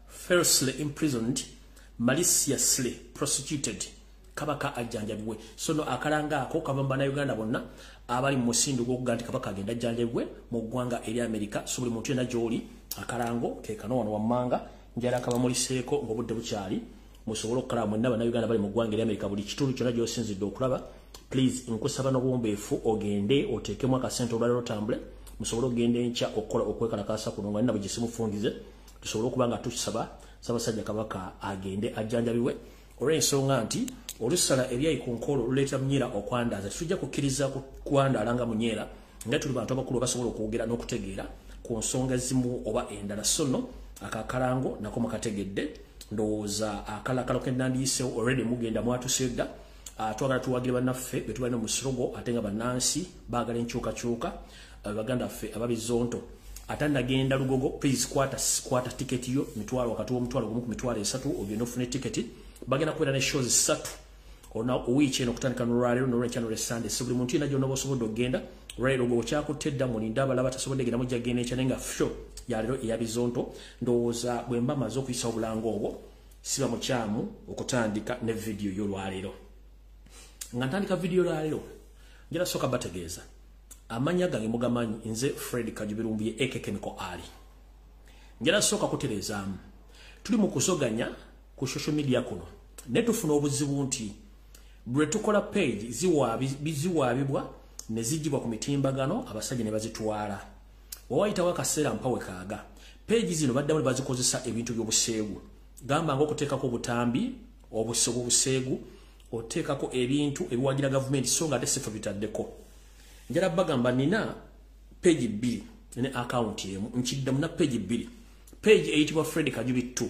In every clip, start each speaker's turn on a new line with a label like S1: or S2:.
S1: falsely imprisoned, maliciously prosecuted. Kabaka ajjanjabibwe. So no akalanga ako kavamba na Uganda bonna abali mu musindu gw'okuga nti kabaka agenda ajjanjabibwe mu ggwanga eri America. So buli muntu yenna gy'oli akalango ke kano wano wammanga njala kabamuliseeko ng'obudde bukyali musobole okukala mwenna bannayuganda bali mu ggwanga eri America buli kitundu kyonna gy'osinzidde okulaba. Please nkusaba n'obuwombeefu ogende oteekemu akasente olwaliro otambule musobole ogende enkya okukola okwekalakaasa kuno nga nina bwe gisimufungize tusobole okuba nga tukisaba Ssaabasajja Kabaka agende ajjanjabibwe olw'ensonga nti olusala ebyayi ku nkolo oluleeta Munyera okwandaza tujja kukkiriza kwandaala nga Munyera nga tuli bantu abakulu basobola okwogera n'okutegeera ku nsonga zimu oba endala. So no akakalango nako mukategedde ndowooza akalakalo ke nandiyiseewo already mugenda mwatusedda. Twagala tuwagire bannaffe be tubalina mu Sirogo ate nga bannansi baagala enkyukakyuka baganda ffe ababizonto atandagenda Lugogo. Please kwata ticket yo mitwalo wakati w'omutwalo gumu ku mitwalo 3 ogenda ofune ticket bagenda kubeera ne shows 3 ona owiiki eno okutandika n'olwaleero n'olwenkya n'olwesande. So buli muntu yenna gyonna bw'osobodde okgenda olwaleero gwe okyakutedda mulinda abalaba tasobodde genda mujja genda enkya naye nga show yaleero eyabizonto ndowooza bwe mba maze okuyisa obulango obwo siba mukyamu okutandika ne vidiyo y'olwaleero. Nga ntandika vidiyo lwaleero njala soka bategeeza amanya gange mugamanyi nze Fred Kajubi eke Chemical Ali. Njala soka kutereezaamu tuli mu kusoganya ku social media kuno ne tufuna obuzibu nti bwe tukola page ziwaabibwa ne zijibwa ku mitimbagano abasajja ne bazitwala wawayitawo akaseera mpawe kaaga page zino baddamu ne bazikozesa ebintu by'obuseegu gamba ng'okuteekako obutambi obuseegu oteekako ebintu ebiwagira gavumenti so nga ate sifo bitaddeko. Njala bagamba nina page 2 ne account emu nkiddamu na page 2 page eyitibwa Fred Kajubi 2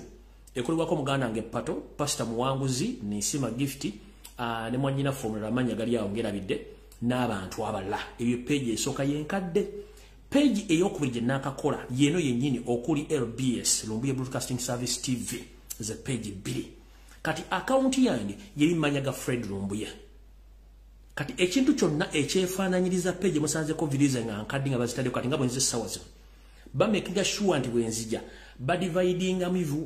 S1: ekolebwako muganda nge Pato Pastor Muwanguzi Nisima Gift ne mwanyina formula amanya gali awo ngerabidde n'abantu abala. Eyo page esooka yenkadde. Page ey'okubiri gye naakakola yeno yennyini okuli LBS Lumbuye Broadcasting Service TV ze page 2 kati account yange yeri manyaga Fred Lumbuye. Kati ekintu kyonna ekyefaananyiriza page musanzeko videos nga nkadde nga bazitadde kati nga bwenze sawa zino bamekinga sure nti bwenzija badividing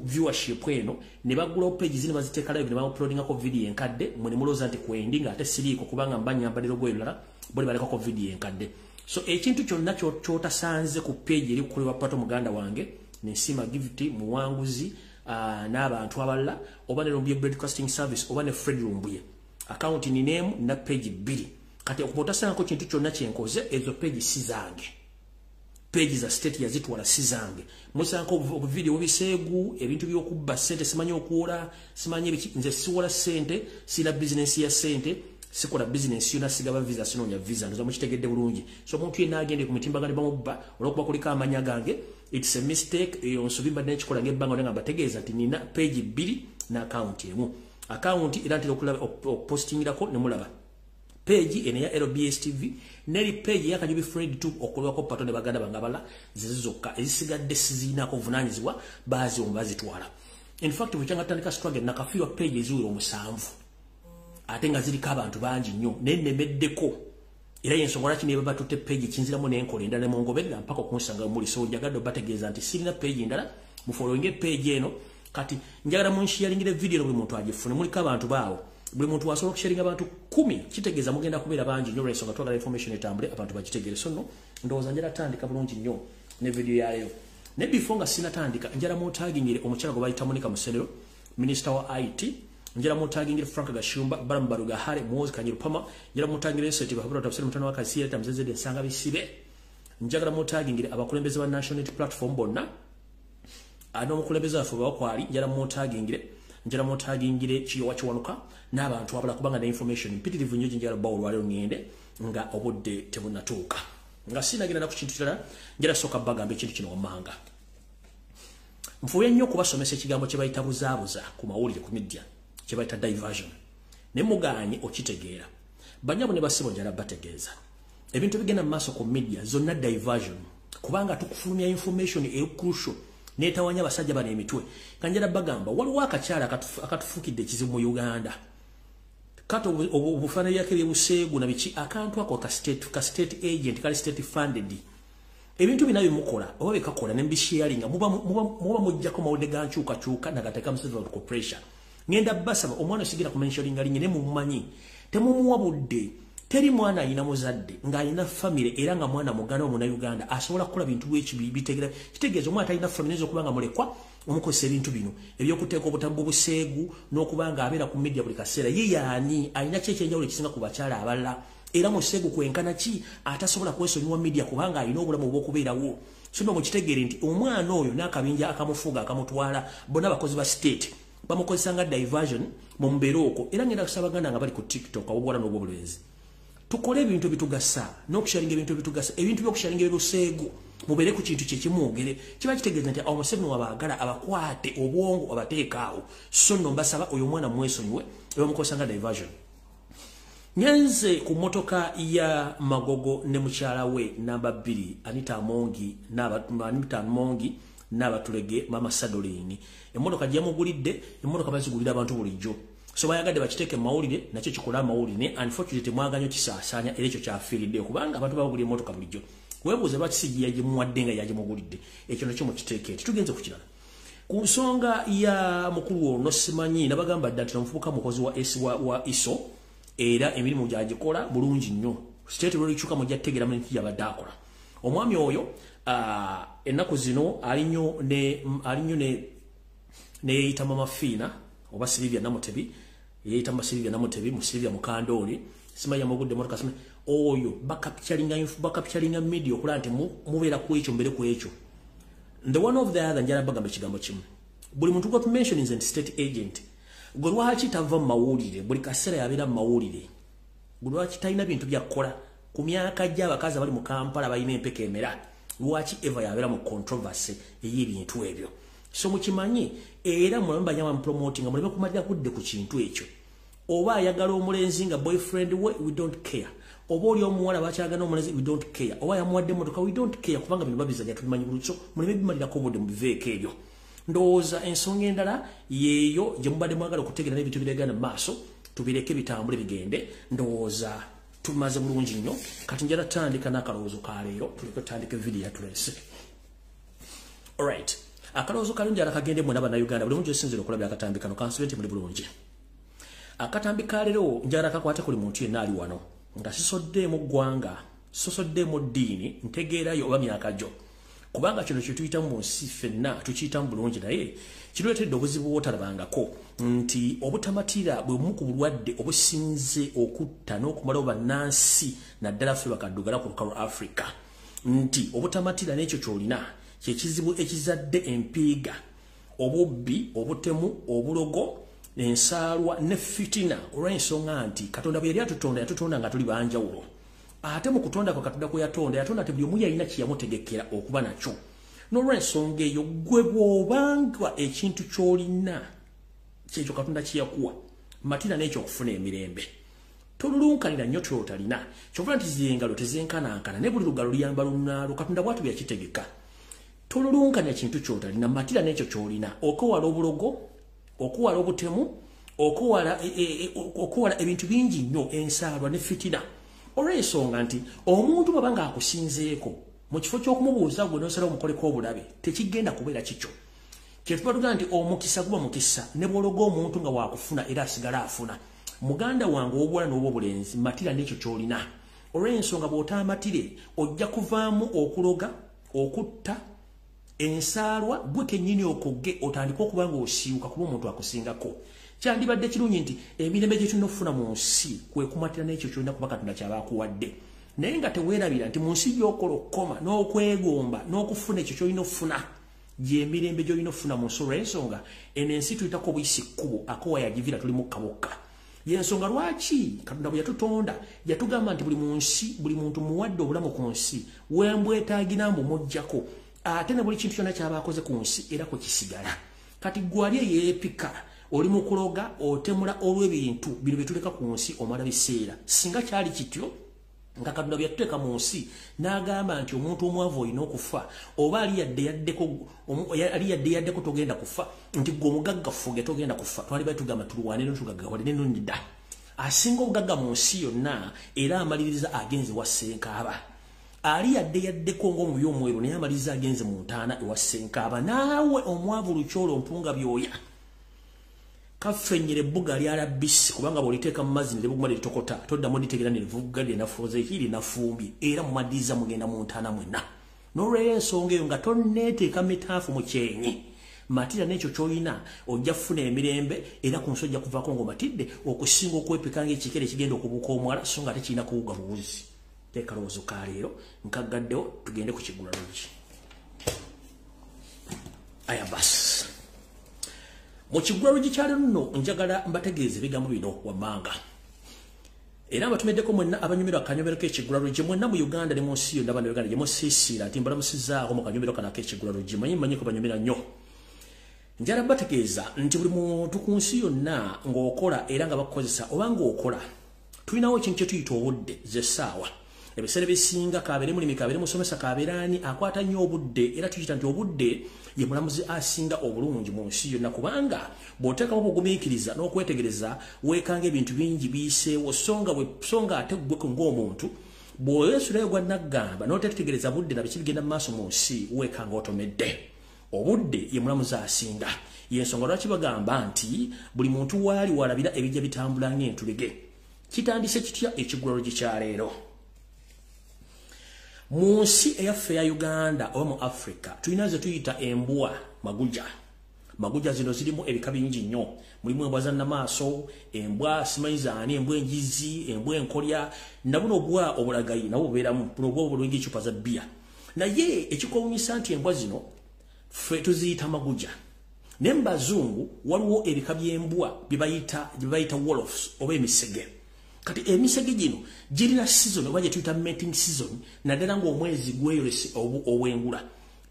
S1: viewership eno ne bagula page zino baziteeka live ne ba-uploadingako video enkadde mwe ne mulooza nti kwendi nga ate siriiko kubanga mbanyambadiro gwebulala boli balekako video enkadde. So ekintu kyonna kyotasanze ku page eri kukolebwa Pato muganda wange Nisima Gift Muwanguzi n'abantu abalala oba ne Lumbuye Broadcasting Service oba ne Fred Lumbuye account ni name na page 2 kati okubotasangako kintu kyonna kyenkoze ezo page si zange. Page za state yazitwala si zange musanko video biseegu ebintu by'okubba sente simanyi okuwola simanyi ebiki nze siwola sente sina business ya sente sikola business yona sigaba visa sinonya visa ndoza mukitegedde bulungi. So omuntu yenna agende ku mitimbagano bamubba olwokuba kuliko amanya gange it's a mistake eyo nsubimba n'ekikola ng'ebbanga nga bategeeza nti nina page 2 na account emu. Account era ntera okulaba postingirako ne mulaba page ene ya LBS TV neri page ya Kajubi Fred 2 okulwako Pato ne baganda bangabala zizizokka ezisigadde sizinako vunanyizibwa bazi ombazitwala. In fact buchanga tandika struggle nakafiwa page eziwira 7 ate nga ziriko abantu bangi nnyo nennemeddeko era yensonga laki ne batutte page kinziramu n'enkola endala ne mongoberera mpaka okunsanga muli. So njagadde bategeeza nti sirina page endala mufollowinge page eno kati njagala munsharingire video buli muntu agifune muliko abantu baawo buli muntu asobola okusharinga abantu 10 kitegeeza mugenda kubeera bangi nnyo olw'ensonga twagala information etambule abantu bagitegeere. So no ndowooza njala tandika bulungi nnyo ne video yayo ne before nga sinatandika njala mutagingire omukyala gwe bayita Monica Musenero minister wa IT njala mutagingire Frank Gashumba Baramu Baruga Hare Muhozi Kanyirupama njala mutagingire Seti Babura Tafsiri Mutano wa Kasire Tamzeze Nsanga Bisibe njagala mutagingire abakulembeze ba National Unity Platform bonna omukulembeze afu bakwali njala mutagingire Kiyowa Kiwanuka n'abantu abala kubanga ne information mpitirivu nnyo njala bawo lwalero ngende nga obudde tebunatuuka nga sinagenda na ku kintu kirala njala soka bagambe ekintu kino wamanga nfuye nnyo kubasomesa ekigambo kye bayita buzaabuza ku mawulire ku media kye bayita diversion ne muganye okitegeera banyabo ne basibo njala bategeeza ebintu bigenda mu maaso ku media zonna diversion kubanga tukufulumya information crucial netawanya basajja bana emitwe kanjala bagamba waliwo akakyala akatufukidde ekizibu mu Uganda kato obufaananyi yake byebuseegu na biki akantu ako ka state agent kali state funded ebintu binayo mukola oba bekakola ne mbisharinga muba mujjako mawode ganchuka nagateka Museveni ko pressure ngenda basaba omwana sigira ku mentioninga linye ne mumanyi temumuwa budde teri mwana ayina muzadde ng'alina family era nga mwana muganda omuna Uganda asobola kukola bintu bitegera kitegeeza omwana talina family zo kubanga mulekwa omukozesa ebintu bino ebyokuteeka obutambu buseegu n'okubanga abeera ku media buli kaseera ye yaani alina kyekyenjawulo ekisinga ku bakyala abalala era museegu kwenkana ki atasobola kwesonyiwa media kubanga alina obulamu bw'okubeerawo so no mukitegeere nti omwana oyo n'akabinja akamufuga akamutwala bonna abakozi ba state bamukozesa nga diversion mu mbeera okwo era ngenda kusaba Abaganda nga bali ku TikTok obubwala n'obwobulenzi tukole ebintu bitugasa n'okusharinga ebintu bitugasa ebintu by'okusharinga ebiruseegu mubere ku kintu kyekimwogere kiba kitegeeza nti Museveni wabaagala abakwate obwongo abateekaawo so nno mbasaba oyo omwana mwesonyiwe ebamukozesa nga diversion nyenze ku motoka ya Magogo ne mukyala we namba 2 Anita Amongi n'abatulege Mama Sadolini emmotoka gyamugulidde emmotoka bazigulira abantu bulijjo so bayagadde bakiteeke mawulire nakyo kikola mawulire unfortunately mwaganyo kisaasanya era ekyo kyafiiridde kubanga abantu babagulira emmotoka bulijjo weebuuze lwaki sigiya gyemuwadde nga yagimugulidde ekyo nakyo mukiteeke tugenze ku kirala ku nsonga ya mukulu ono simanyi nabagamba dda nti omufubuka mukozi wa ISO era emirimu gyagikola bulungi nnyo state lwelikyuka mujja tutegeera mu nti yabadde akola omwami oyo ennaku zino alinyo ne yeyita Mama Fiina oba Silivia Namutebi yeyita Silivia Namutebi mu Silivia Mukandooli simanya mugudde motoka simanya oyo bakapchalinga media okulaba nti mubeera ku ekyo mbere ku ekyo the one of the other njala bagamba ekigambo kimu buli muntu gwa mention is a state agent gwe lwaki tava mu mawulire buli kaseera yabeera mu mawulire gwe lwaki talina bintu byakukola ku myaka gy'abakazi abali mu Kampala balina empeka emera lwaki eva yabeera mu controversy ey'ebintu ebyo so mukimanyi era mulamba nyama promoting mulebe kumalira kudde ku kintu ekyo oba ayagala omulenzi nga boyfriend we don't care oba oli omuwala bakyagana omulenzi we don't care oba yamuwadde motoka we don't care kubanga bino babizanya tubimanyi bulutso mulebe bimalirako obudde mu biveeko ebyo ndowooza ensonga endala yeeyo gye mubadde mwagala okutegeera n'ebintu biregana mu maaso tubireke bitambule bigende ndowooza tumaze bulungi nnyo kati njala tandika n'akalowoozo ka leero tuleke tutandike video yatulese alright akalowoozo kalungi njala kagende mwena bannayuganda buli muntu esinzira okulabya akatambi kano kansube nti muli bulungi akatambi ka leero njala kakwate kuli muntu yenna ali wano nga sisoddeemu ggwanga sisoddeemu ddiini ntegeerayo oba myaka gyo kubanga kino kye tuyita mu nsi ffenna tukiyitamu bulungi naye kireetedde obuzibu bw'otalabangako nti obutamatira bwe bumu ku bulwadde obusinze okutta n'okumalawo bannansi naddala ffe bakaddugala ku lukalu Africa nti obutamatira n'ekyo ky'olina kyekizibu ekizadde empiiga obubbi obutemu obulogo ensaalwa ne fitina olw'ensonga nti Katonda bwe yali yatutonda nga tuli banjawulo ate mu kutonda kwa Katonda kwe yatonda ate buli omu yalina kyeyamutegekera okuba nakyo n'olw'ensonga eyo gwe bw'obanga ekintu ky'olina kyekyo Katonda kyeyakuwa matira n'ekyo okufuna emirembe tolulunkanira nnyo ky'otalina kyova nti zengalo tezenkanankana ne buli lugalo luyamba lunnaalo Katonda bw'atu byakitegeka tolulunkanira kintu ky'otalina matira n'ekyo ky'olina okuwala obulogo okuwala obutemu okuwala ebintu bingi nnyo ensaalwa ne fitina olw'ensonga nti omuntu baba ng'akusinzeeko mu kifo ky'okumubuuza gwe n'osala omukoleko obulabe tekigenda kubeera kikyo kyetuba tugamba nti omukisa guba mukisa ne bw'ologa omuntu nga waakufuna era asigala afuna muganda wange ow'obuwala n'ow'obulenzi matira n'ekyo ky'olina olw'ensonga bw'otaamatire ojja kuvaamu okuloga okutta ensaalwa gwe kennyini okogge otandika okuba ng'osiiwuka kuba omuntu akusingako kyandibadde kirungi nti emirembe gye tulina okufuna mu nsi kwe kumatira n'ekyo kyolina kuba Katonda kyaba akuwadde naye nga teweerabira nti mu nsi gy'okola okukoma n'okwegomba n'okufuna ekyo kyolina okufuna gy'emirembe gy'olina okufuna mu nsi olw'ensonga eno ensi tuyitako obuyisi kkubo akowa yagivira tuli mu kabokka y'ensonga lwaki Katonda bwe yatutonda yatugamba nti buli mu nsi buli muntu muwadde obulamu ku nsi wembwetaagina mbu mujjako ate ne buli kintu kyonna kyaba akoze ku nsi era kwe kisigala kati gwali eyeepika oli mu kuloga otemula olw'ebintu bino bye tuleka ku nsi omala biseera singa kyali kityo nga Katonda bye yatuteeka mu nsi n'agamba nti omuntu omwavu olina okufa oba ali yadde yaddeko togenda kufa nti gwe omugaggafuge togenda kufa twali bali tugamba tulwanire ntugaggawane neno ndida asinga obugagga mu nsi yonna era amaliriza agenze wa Ssenkaaba ali yadde kongo mu byomweru naye amaliza agenze mu ntaana ewa Ssenkaba naawe omwavu lukyolo mpunga byoya kafenyere bbuga lyala bisi kubanga boliteeka mu mazzi ne buguma litokota toddamu litegera ne livuga linafuze hili nafumbi era mu madiza mugenda mu ntaana mwenna n'olw'eyo ensonga eyo nga tonneeteeka mitaafu mu kyenyi matira n'ekyo ky'olina ojja kufuna emirembe era ku nsi ojja kuvaako ng'omatidde okusinga okwepeka ng'ekikere ekigenda okubuuka omwala so nga tekirina kuwuga buwuzi teeka lowoozo ka leero nkaggaddewo tugende ku Kigula Lodge aya basi mu Kigula Lodge kyalo nno njagala mbategeeze ebigambo bino wammanga era abatumeddeko mwenna abanyumirwa akanyomero k'Ekigula Lodge mwenna mu Uganda ne mu nsi yonna abana Uganda gye musiisiira ati mbalamusizaaho mu kanyomero kano ak'Ekigula Lodge manyi ko banyumira nnyo njala bategeeza nti buli muntu ku nsi yonna ng'okola era nga bakozesa oba ng'okola tulinawo ekintu kye tuyita obudde z'essaawa ebiseera bisinga kabeere mulimi kabeere musomesa kabeeraani akwata nnyo obudde era tukiyita nti obudde ye mulamuzi asinga obulungi mu nsi yonna kubanga bw'oteekamu obugumiikiriza n'okwetegereza weekanga ebintu bingi biyiseewo songa ate ggwe ng'omuntu bw'oyeesulayo gwa naggamba n'otetegereza budde na biki bigenda mu maaso mu nsi weekanga otomedde obudde ye mulamuzi asinga yensonga lwaki bagamba nti buli muntu waali walabira ebijja bitambula ng'entulege kitandise kitya Ekigula Lodge kya leero mu nsi eyaffe ya Uganda oba mu Africa tulina ze tuyita embwa maguja zino zirimu ebika bingi nnyo mulimu embwa za nnamaaso embwa simanyizaani embwa enjizi embwa enkolya nabuno obwa obulagayi nabo bubeeramu buno obwa obulungi ecupa za bbiya naye ekikuwunyisa nti embwa zino ffe tuziyita maguja ne mu Bazungu waliwo ebika by'embwa bye bayita wolves oba emisege kati emisege gino girina season oba gye tuyita mating season naddala ng'omwezi gweyolese owengula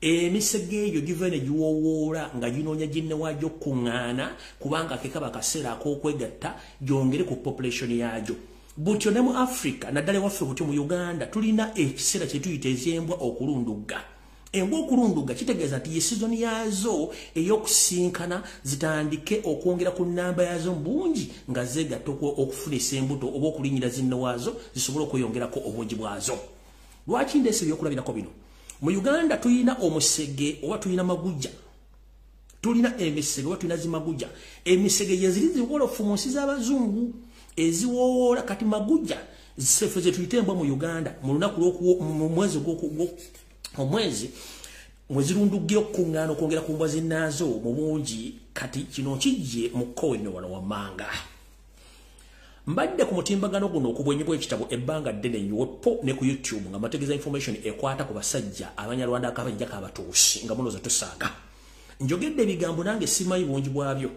S1: emisege egyo giva ne giwoowoola nga ginoonya ginne waagyo kuŋŋaana kubanga ke kaba akaseera ak'okwegatta gyongere ku population yaagyo butyo ne mu Africa naddala ewaffe butyo mu Uganda tulina ekiseera kye tuyita ezy'embwa okulundugga embwa okulundugga kitegeeza nti ye season yaazo ey'okusinkana zitandike okwongera ku nnamba yaazo bungi nga zeegatta okufunisa embuto oba okulinnyira zinne waazo zisobole okweyongerako obungi bwazo lwaki ndeese ebyokulabirako bino mu Uganda tulina omusege oba tulina maguja tulina emisege oba tulina zimaguja emisege ye ziri ziwolofu mu nsi z'Abazungu eziwoowoola kati maguja ziffe ze tuyita embwa mu Uganda mu lunaku mu mwezi mwezirunduggira okukuŋŋaana okwongera ku mbwa zinnaazo mu bungi kati kino kijje mu kkowenno wano wammanga mbadde ku mutimbagano guno okubwenyebwa ekitabo ebbanga ddene nnyo ne ku YouTube nga mategeeza information ekwata ku basajja abanyarwanda akabajja kabatuusi nga munoza tusaaga njogedde ebigambo nange simanyi bungi bwabyo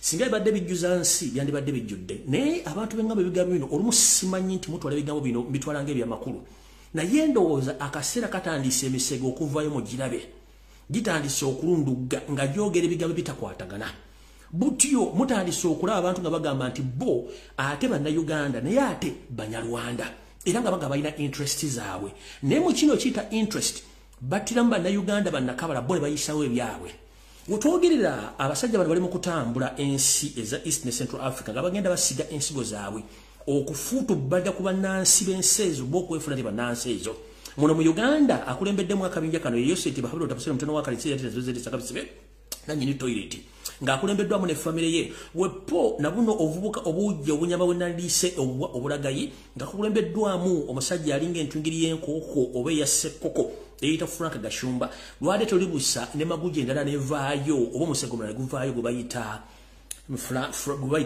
S1: singa bibadde bijjuza nsi byandibadde bijjudde naye abantu bengamba ebigambo bino olumu simanyi nti mutwala ebigambo bino mbitwala ng'ebyamakulu naye ndowooza akaseera katandise emisege okuvayo mu girabe gitandise okulundugga nga gyogera ebigambo bitakwatagana butyo mutandise okulaba abantu nga bagamba nti bo ate bannayuganda naye ate banyarwanda era nga bagamba balina interest zaabwe naye mu kino kiyita interest battiramu bannayuganda bannakabala bo ne bayisawo ebyabwe wetwogerera abasajja bano bali mu kutambula ensi eza East ne Central Africa nga bagenda basiga ensigo zaabwe okufuuta obbadda ku bannansi b'ensi ezo b'okwefuna te bannansi ezo muno mu Uganda akulembeddemu akabinja kano yeyoseti bahabula otabusere mutano wakalisiratirazozerisakabisibe nanyini toilet ng'akulembeddwamu ne famire ye wepo na buno obuvubuka obujja obunyama bwenaliise obulagayi nga kulembeddwamu omusajja alinga entungiri y'enkooko oba eya ssekkoko eyita Frank Gashumba lwade tolibusa ne maguja endala nevaayo oba omusego mulala guvaayo gwe bayita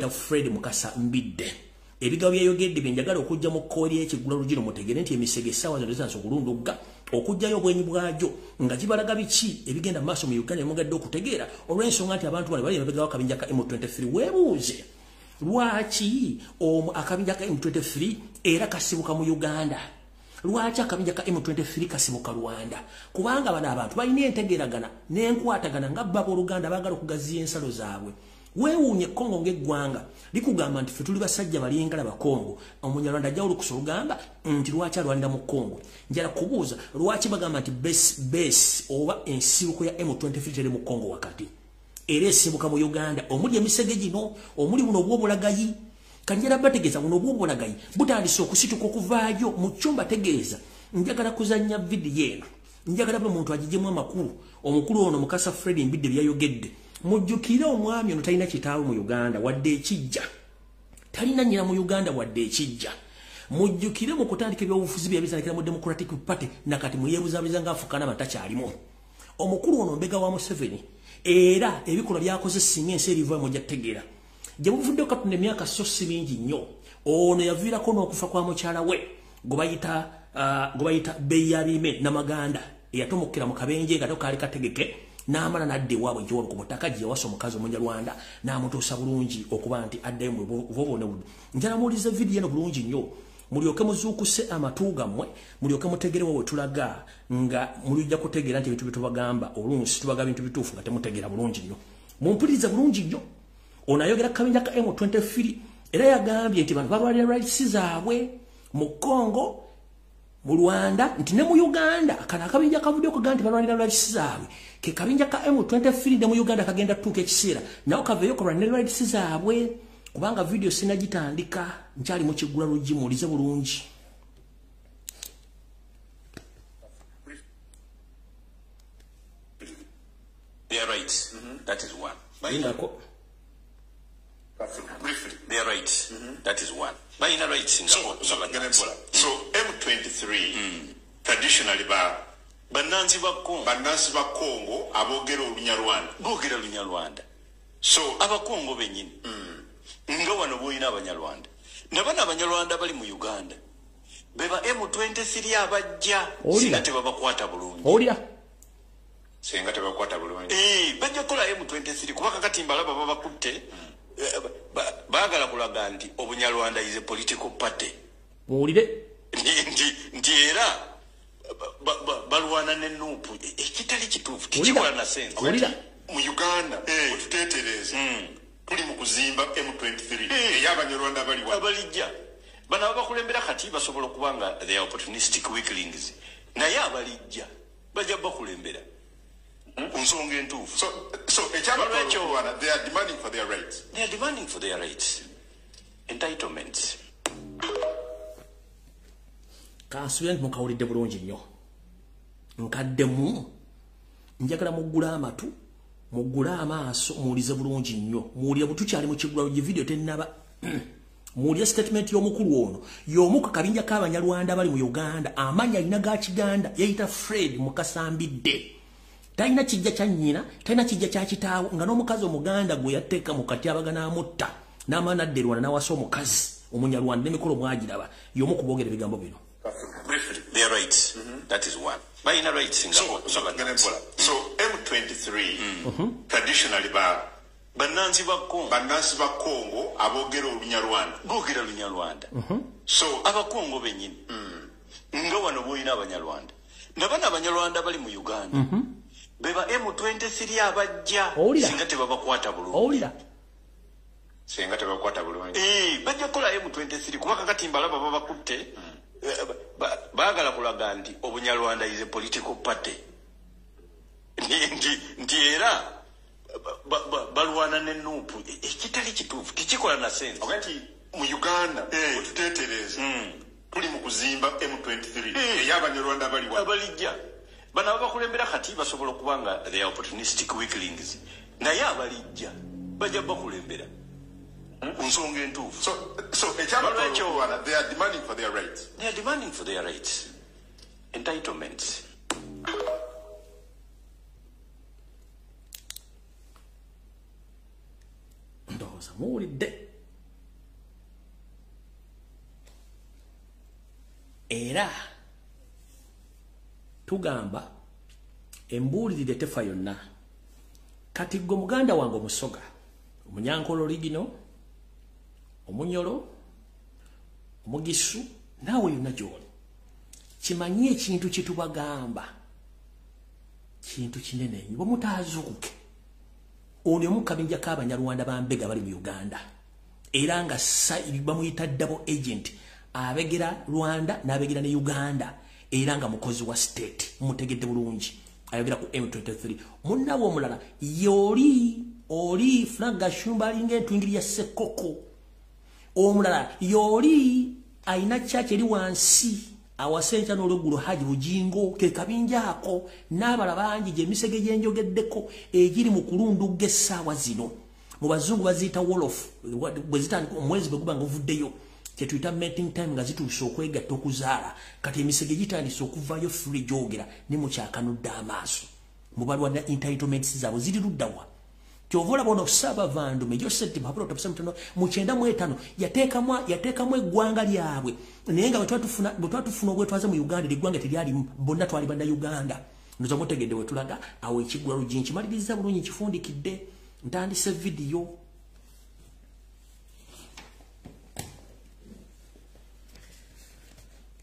S1: Fred Mukasa Mbidde ebigabo byayogedde byenjagala okujja mu kkooli y'Ekigula Lodge mutegere nti emisege essaawa zino zisansa okulundugga okujjayo obwenyi bwagyo nga gibalaga biki ebigenda mu maaso mu Uganda emugadde okutegeera olw'ensonga nti abantu bano bali emabega w'akabinja ka M23 weebuuze lwaki akabinja ka M23 era kasibuka mu Uganda lwaki akabinja ka M23 kasibuka Rwanda kubanga bano abantu balina entegeeragana n'enkwatagana nga baba Oluganda baagala okugaziya ensalo zaabwe weewuunye Kongo ng'eggwanga likugamba nti ffe tuli basajja balingala bakongo omunyarwanda ajja olukusa olugamba nti lwaki alwanira mu Kongo njala kubuuza lwaki bagamba nti base oba ensibuko ya M23 teri mu Kongo wakati era esibuka mu Uganda omuli emisege gino omuli buno obw'obulagayi kanjala bategeeza buno obw'obulagayi butandise okusituka okuvaayo mu cyumba tegeeza njagala kuzanya video eno njagala buli muntu agijemu amakulu omukulu ono Mukasa Fred Mbidde byayogedde mujjukire omwami ono talina kitaawe mu Uganda wadde ekijja talina nnyina mu Uganda wadde ekijja mujjukire mu kutandika ebyobufuzi byabizalekera mu Democratic Party nakati muyebuzabuza nga afukana batakyalimu omukulu ono Mbega wa Museveni era ebikola byakoze singa ensi eriva mu jattegeera gye buvudde katunda emyaka so si mingi nnyo ono yaviirako n'okufa kwa mukyala we gobayita Beyabime Namaganda eyatomokera mu kabenje gato kaali kategeke n'amala n'adda ewaabwe gy'olu ku butaka gye yawasa omukazi Omunyarwanda n'amutuusa bulungi okuba nti addayo mu bubone buno njala muwulize vidiyo eno bulungi nnyo mulyoke muzuukuse amatu gammwe mulyoke mutegerewo we tulaga nga mulijja kutegeera nti ebintu byetubagamba oluusi tubaga bintu bituufu nga temutegeera bulungi nnyo mumpuliriza bulungi nnyo ono ayogera ku kabinja ka M23 era yagambye nti bantu balwanira rights zaabwe mu Congo mu Rwanda nti ne mu Uganda kana akabinja kavudde okugamba nti balwanira rights zaabwe ke kabinja ka M23 ne mu Uganda kagenda tuuka ekiseera nawo kaveeyo kulwanira rights zaabwe kubanga video sinagitandika nkyali mu kiggula luggi mulize bulungi
S2: they are right. That is one. Briefly, they are right. That is one. But in a right Singapore. So M23 traditionally banansi ba Congo abogera Olunyarwanda. So abakongo benyini. Nga wano boyina Abanyarwanda. Nabana Abanyarwanda bali mu Uganda. Beba M23 abajja singa tebabakwata bulungi.
S1: Olya.
S2: Singa tebakwata bulungi. Bajja kola M23 kubaka katimba laba babakutte. Bagala kulaga nti Obunyarwanda is a political party.
S1: Muwulire.
S2: Nti era balwana n'ennuupu ekitali kituufu tekikola na sense.
S3: Mu Uganda otuteetereze tuli mu kuzimba M23 ey'Abanyarwanda
S2: abalijja bano abakulembera kati basobola okuba nga they are opportunistic weaklings naye abalijja bajja bakulembera ku nsonga entuufu.
S3: So they are demanding for their rights.
S2: They are demanding for their rights. Entitlements.
S1: Kansubira nti mukawulidde bulungi nnyo nkaddemu njagala muggula amatu muggula amaaso muwulize bulungi nnyo muwulire butukyali mu kiggula luggi video tennaba muwulire statement y'omukulu ono y'omu ku kabinja k'Abanyarwanda bali mu Uganda amannya alina ga Kiganda yayita Fred Mukasa Mbidde talina kijja kya nnyina talina kijja kya kitaawo nga n'omukazi Omuganda gwe yatteeka mu kati abagana amutta n'amaana adda Rwanda n'awasa omukazi Omunyarwanda n'emikolo mwagiraba y'omu ku boogera ebigambo bino.
S2: Briefly, they are right. That is one. But in a right Singapore.
S3: So M23 traditionally
S2: banansi ba
S3: Congo abogera
S2: Olunyarwanda. So abakongo benyini. Nga wano boyina Abanyarwanda. Nabana Abanyarwanda bali mu Uganda. Beba M23 abajja singa tebabakwata bulungi.
S3: Singa tebakwata bulungi.
S2: Bajja kola M23 kubaka katimba laba babakutte. Bagala kulaga nti Obunyarwanda is a political party. Nti era balwana n'ennuupu ekitali kituufu tekikola na sense.
S3: Ogati mu Uganda otuteetereze tuli mu kuzimba M23 ey'Abanyarwanda
S2: abalijja bano abakulembera kati basobola okuba nga they are opportunistic weaklings naye abalijja bajja bakulembera ku nsonga entuufu.
S3: So they are demanding for their rights.
S2: They are demanding for their rights. Entitlements.
S1: Ndowooza muwulidde. Era tugamba embuulirire tefa yonna kati gwe muganda wange Omusoga Omunyankole Original Omunyolo Omugisu naawe yonna gy'oli kimanyi ekintu kitubagamba kintu kinene nnyo bwemutaazuuke ono omu kabinja k'Abanyarwanda ba Mbega bali mu Uganda era nga bamuyita double agent abegera Rwanda n'abegera ne Uganda era nga mukozi wa state mutegedde bulungi ayogera ku M23 munnawe omulala oli Flaga Shumba alinga entwingiri ya Sekoko omulala yoli ayina church eri wansi awasencha n'oluggulo Haji Bujingo ke kabinjaako n'abala bangi gye emisege gye njogeddeko egiri mu kulundugga essaawa zino mu bazungu baziyita wolof bwe zitandika omwezi bwe guba nga ovuddeyo kye tuyita mating time nga zituuse okwegatta okuzaala kati emisege gitandise okuvaayo free gyogera ne mukyakanudde amaaso mu balwana entitlements zaabwe ziri luddawa kyovola bono saba vandu mejo senti mapuro tapisamtono muchenda mwetano yatekamwe eggwanga lyabwe naye nga bwetwatufuna obwetwaze mu Uganda liggwanga teryali bonna twali banda Uganda ndoza mutegedde wetulaga awo ekigwa lujinchi maliriza bulungi kifundikidde ntandise video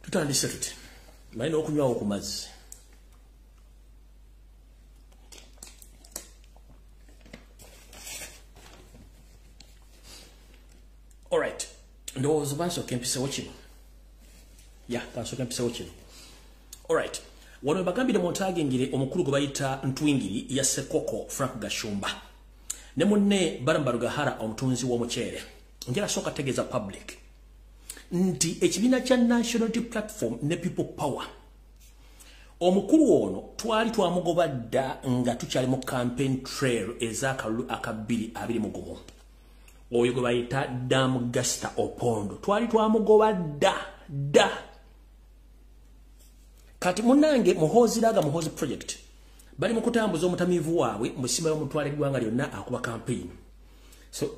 S1: tutandise tuti malina okunywawo ku mazzi all right ndowooza bansooka empisewo kino bansooka empisewo kino all right wano bagambire mu ntagengire omukulu gwe bayita ntwingiri ya Sekoko Frank Gashumba ne munne Barambagahara omutunzi w'omuceere njala sooka tegeeza public nti ekibiina kya National Unity Platform ne People Power omukulu ono twali twamugoba dda nga tukyali mu campaign trail ez'akalulu akabbiri abiri mu gumu oyo gwe bayita Damgasta Opondo twali twamugoba dda kati munange muhoziraga muhozi project bali mu kutambuza omutamivu waabwe mu sima y'omutwale eggwanga lyonna akuba campaign so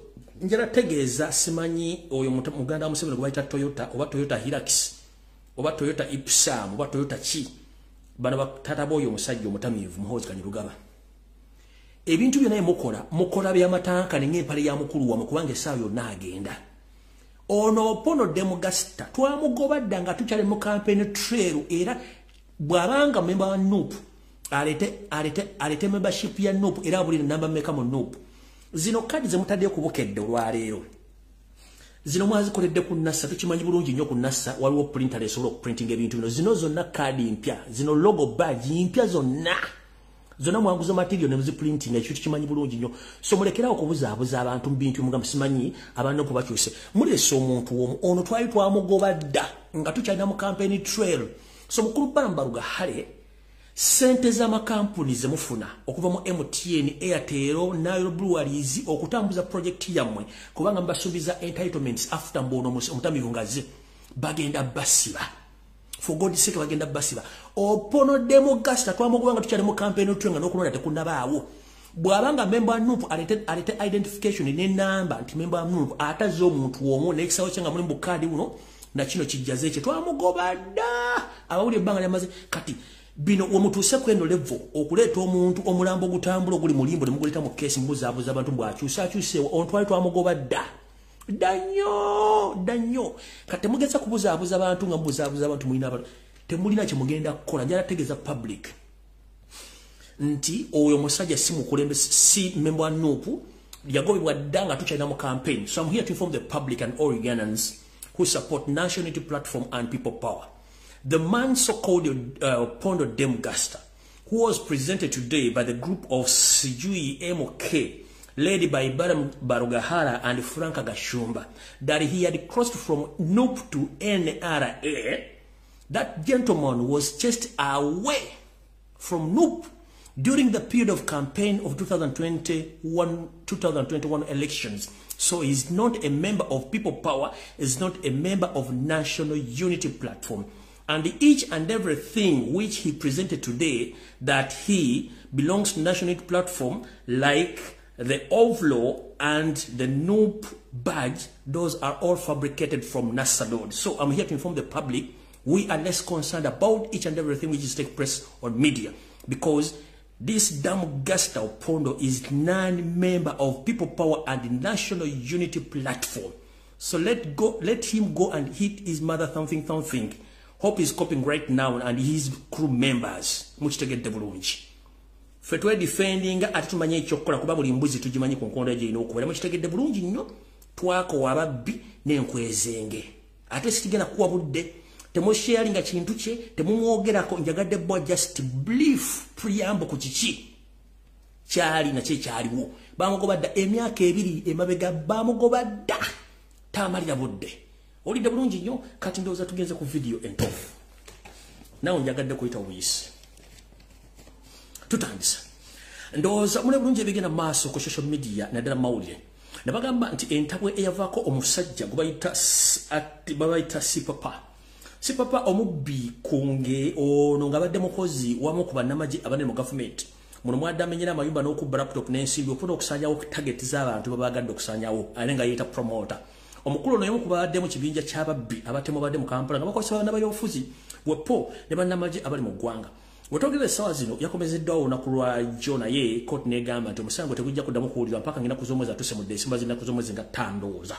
S1: njala tegeeza simanyi oyo muganda wa Museveni gwe bayita Toyota oba Toyota Hilux oba Toyota Ipsam oba Toyota ki bano batata boyo omusajja omutamivu muhozi Kanyirugaba ebintu byonna mukola by'amatanka n'empale ya mukulu wamwe kubanga essaawa yonna agenda ono Opondo Demugasta twamugoba dda nga tukyali mu campaign trail era bw'abanga member wa NUP alete membership ya NUP era buli namba mmeka mu NUP zino kadi ze mutadde ku bukedde olwaleero zino mwazikoledde ku NASA tukimanyi bulungi nnyo ku NASA waliwo printer esobola okuprintinga ebintu bino zino zonna kadi mpya zino logo badge mpya zonna mwanguzo material ne muziprinting ekyo tukimanyi bulungi nnyo so mulekerawo okubuzaabuza abantu mu bintu muga musimanyi abantu ko bakyuse mulese omuntu ono twali twamugoba dda nga tukyalina mu campaign trail so mukulu Barambagahara sente z'amakampuni ze mufuna okuva mu MTN Airtel Nile Breweries okutambuza project yammwe kubanga mbasuubiza entitlements after mbono omutamivu ngaze bagenda basiba for God's sake bagenda basiba Opondo Demugasta twamugobanga tukyali mu campaign otwenga n'okulonda tekunabaawo bw'abanga member NUP alete identification ne number nti member NUP ataze omuntu omwo n'ekisawo kyenga muli mu kadi uno na kino kijjaze ekyo twamugoba dda abawulira ebbanga lyamaze kati bino omutuuse kweno level okuleeta omuntu omulambo gutambula oguli mulimbo ne muguleta mu case mbuzaabuza abantu bwakyusakyuseewo ono twali twamugoba dda nnyo kati temugeza kubuzaabuza abantu nga mubuzaabuza abantu mulina abantu temulina kye mugenda kukola njala tegeeza public nti oyo musajja si mukulembeze si member wa NUP yagobebwa dda nga tukyalina mu campaign so I'm here to inform the public and all Ugandans who support National Unity Platform and People Power. The man so-called Opondo Demugasta, who was presented today by the group of Sijui MK, led by Barambagahara and Frank Gashumba, that he had crossed from NUP to NRA, that gentleman was just away from NUP during the period of campaign of 2021 elections. So he's not a member of People Power, is not a member of National Unity Platform. And each and everything which he presented today, that he belongs to National Unity Platform, like the OVLO and the NUP badge, those are all fabricated from NASA. So I'm here to inform the public, we are less concerned about each and everything which is taking place on media, because this Damgasta Opondo is non-member of People Power and the National Unity Platform. So let him go and hit his mother something. Hope he's coping right now and his crew members. Muchitegedde bulungi. Fetwe defending atutumanye ekyokukola kuba buli mbuzi tugimanyi ku nkondo gye ino okubeera mukitegedde bulungi nnyo twako wababbi n'enkwezenge. Ate sitigenda kuwa budde temusharinga kintu kye temumwogerako njagadde bwa just brief preamble ku kiki kyali na kye kyaliwo bamugobadda emyaka ebiri emabega bamugobadda tamalira budde olidde bulungi nnyo kati ndowooza tugenze ku video entofu. nawo njagadde kuyita obuyisi tutandisa ndowooza mule bulungi ebigenda maaso ku social media naddala mawulire ne bagamba nti entabwe eyavaako omusajja babayita sipapa omubbi kunge ono nga badde mukozi wamu ku bannamagye abanene mu gavumenti muno mwadde amenyera amayumba n'okubba laptop n'ensimbi okufuna okusanyawo target z'abantu babagadde okusanyawo ate nga yeeta promoter omukulu ono yemu kubadde mu kibinja ky'ababbi abatemu badde mu Kampala nga bakozesa bannabyobufuzi wepo ne bannamagye abali mu ggwanga wetogera essaawa zino yakomezeddwawo olunaku lwa jjo naye kooti n'egamba nti omusango tegujja kuddamu kuwulirwa mpaka ng'ennaku z'omwezi atuse mu Desemba z'ennaku z'omwezi nga ttandooza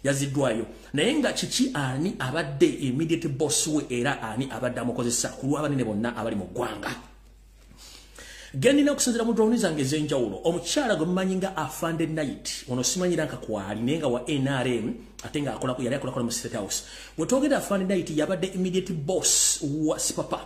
S1: yaziddwayo naye nga kiki ani abadde immediate boss we era ani abadde amukozesa ku lw'abanene bonna abali mu ggwanga gendina okusinzira mu drone zange ez'enjawulo omukyala gwe mumanyi nga Afande Night ono simanyira nkakwali naye nga wa NRM ate nga yali akolako mu State House wetogera Afande Night yabadde immediate boss wa Sipapa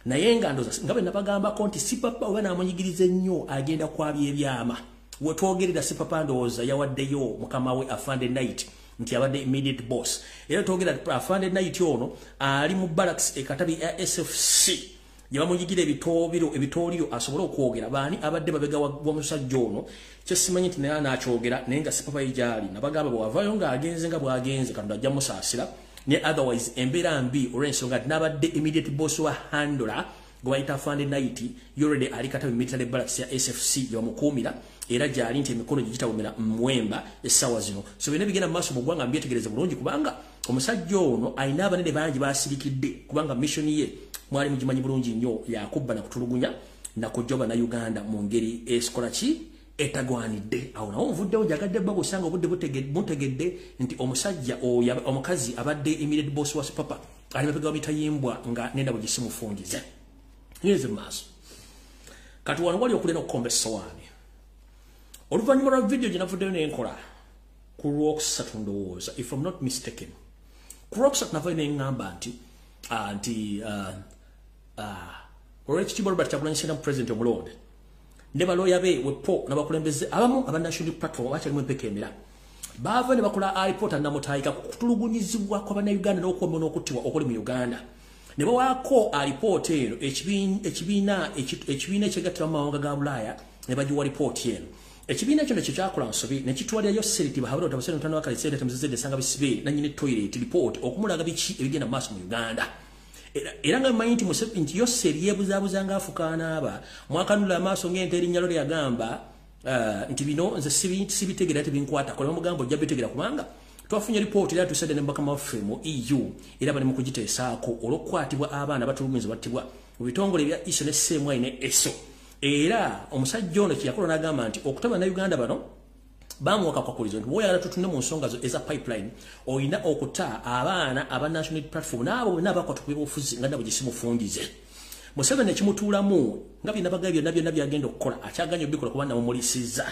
S1: naye nga ndoza nga bwe nabagambako nti Sipapa oba n'amunyigiriza ennyo agenda kwabya ebyama wetwogerera Sipapa ndowooza yawaddeyo mukama we Afande Night nti abadde immediate boss era twogera Afande Night ono ali mu barracks ekatabi ya SFC yabamunyigira ebitooliro asobole okwogera baani abadde babega wa musajja ono kyesimanyi nti naye anakyogera naye nga Sipapa yijali nabagamba bwavayo ng'agenze nga bw'agenze Katonda ajja musaasira ne otherwise embeera mbi olw'ensonga nti n'abadde immediate boss wa handler gwe bayita Afande Night already ali katabi military barracks ya SFC yamukuumira era gyali nti emikono gitawumira mwemba essaawa zino so bino bigenda mu maaso mu ggwanga mbyetegereze bulungi kubanga omusajja ono alina abanene bangi basirikidde kubanga mission ye mwali mugimanyi bulungi nnyo yakubba na kutulugunya na kujoba na Uganda mu ngeri esikola ki etagwanidde awo nawo nvuddewo njagadde bba busanga obudde butegedde nti omusajja omukazi abadde immediate boss wa Sipapa ali mabega wamitayimbwa nga nenda bugisimufungize nyeze maaso kati wano wali okulena okukomba essowaani oluvannyuma lwa video gye navuddeyo nenkola ku lwokusatu ndowooza if I'm not mistaken ku lwokusatu navayo neŋŋamba nti olw'ekitiibwa Robert Kyagulanyi Ssentamu president omulonde ne balooya be wepo n'abakulembeze abamu aba national platform bakyalimu empeka emira baava ne bakola alipoota namutayika ku kutulugunyizibwa kw'abannayuganda n'okuwomba n'okuttibwa okuli mu Uganda ne bawaako alipoota eno ekibiina ekyegattira mu mawanga ga Bulaaya ne bagiwa alipoota eno ekibiina ekyo nekyo kyakola nsobi ne kitwalirayo Seriti Bahabula Otabasere Ntano Wakalisere Temuzizedde Sanga Bisibe nannyini toilet report okumulaga biki ebigenda mu maaso mu Uganda era nga mmanyi nti Yoseri yeebuzaabuza ng'afukaana aba mwakanula amaaso ng'ente erinnyalo lyagamba nti bino nze sibitegeera tebinkwatako ne bamugamba ojja bitegera kubanga twafunye ripooti era tusedde ne bakama waffe mu EU era bali mu kugiteesaako olw'okukwatibwa abaana batulugunyizibwa battibwa mu bitongole ebya ISO ne CMY ne ESO era omusajja ono kyeyakola n'agamba nti okutaba na Uganda bano bamuwaka kwakulizo nti bwoyagala tutunde mu nsonga zo eza pipeline olina okuta abaana aba national platform n'abo bonna abakwata ku byobufuzi nga nabo gisimufungize Museveni ekimutuulamu nga byonna byagenda okukola akyaganya obikola kuba namumulisiza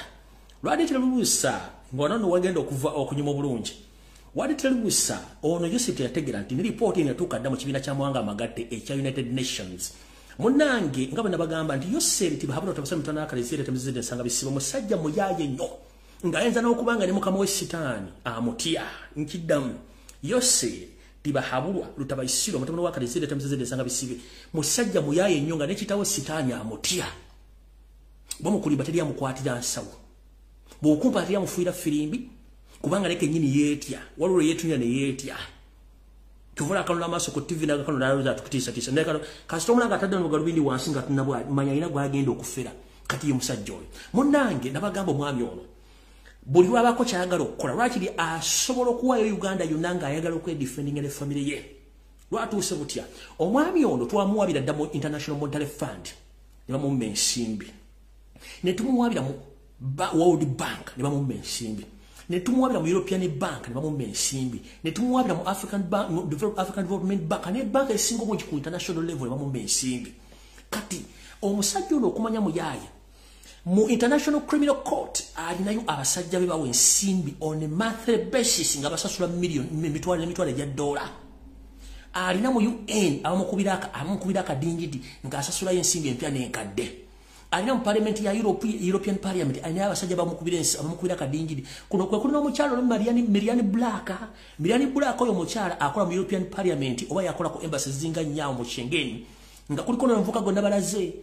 S1: lwaditira lubuusa ng'onono wagenda okuva okunyuma obulungi waditira lubuusa ono Yosef yategera nti ne ripooti eno yatuuka dda mu kibiina ky'amawanga amagatte ekya United Nations munnange nga bwe nabagamba nti Yosef Bahabula Otabasere Ntano Wakalisere Temuzizedde Nsanga Bisibe musajja muyaaye nnyo ng'ayinza n'okubanga ne mukama we sitaani amutya nkiddamu Yosef Bahabula Lutabayisiro mutabani wa Wakalisere Temuzizedde Nsanga Bisibe musajja muyaaye nnyo nga ne kitaawe sitaani amutya bw'omukulimba teri amukwatira nsawo bw'okumpa teri amufuuyira firimbi kubanga ne kennyini yeetya waliwo lwe yeetunya ne yeetya tuvula akanula amaaso ku TV n'agakanula alooza tukutiisatiisa naye kano kasita omulanga atadde mu galubindi wansi nga tunabwamanya alina gwagenda okufera kati ye musajja oyo munnange nabagamba omwami ono buli lwabako kyayagala okukola lwakiri asobola okuwaayo Uganda yonna ng'ayagala okwedifendinga ne famire ye lwatuuse butya omwami ono twamuwabira dda mu International Monetary Fund ne bamumma ensimbi ne tumuwabira mu World Bank ne bamumma ensimbi ne tumuwabira mu European Bank ne bamumma ensimbi ne tumuwabira mu African Development Bank ne banka esinga obungi ku international level ne bamumma ensimbi kati omusajja ono okumanya muyaaye mu International Criminal Court alinayo abasajja be bawe ensimbi on a monthly basis nga basasula emitwalo egya dola alina mu UN amukubira akadingidi ng'asasulayo ensimbi empya n'enkadde alina mu parliament ya European Parliament alina abasajja bamukubira akadingidi kuno kwe kulina omukyalo Miriam Black oyo omukyala akola mu European Parliament oba yakola ku embassy zinga nnyawo mu Schengen nga kuliko n'omuvuka gonna balaze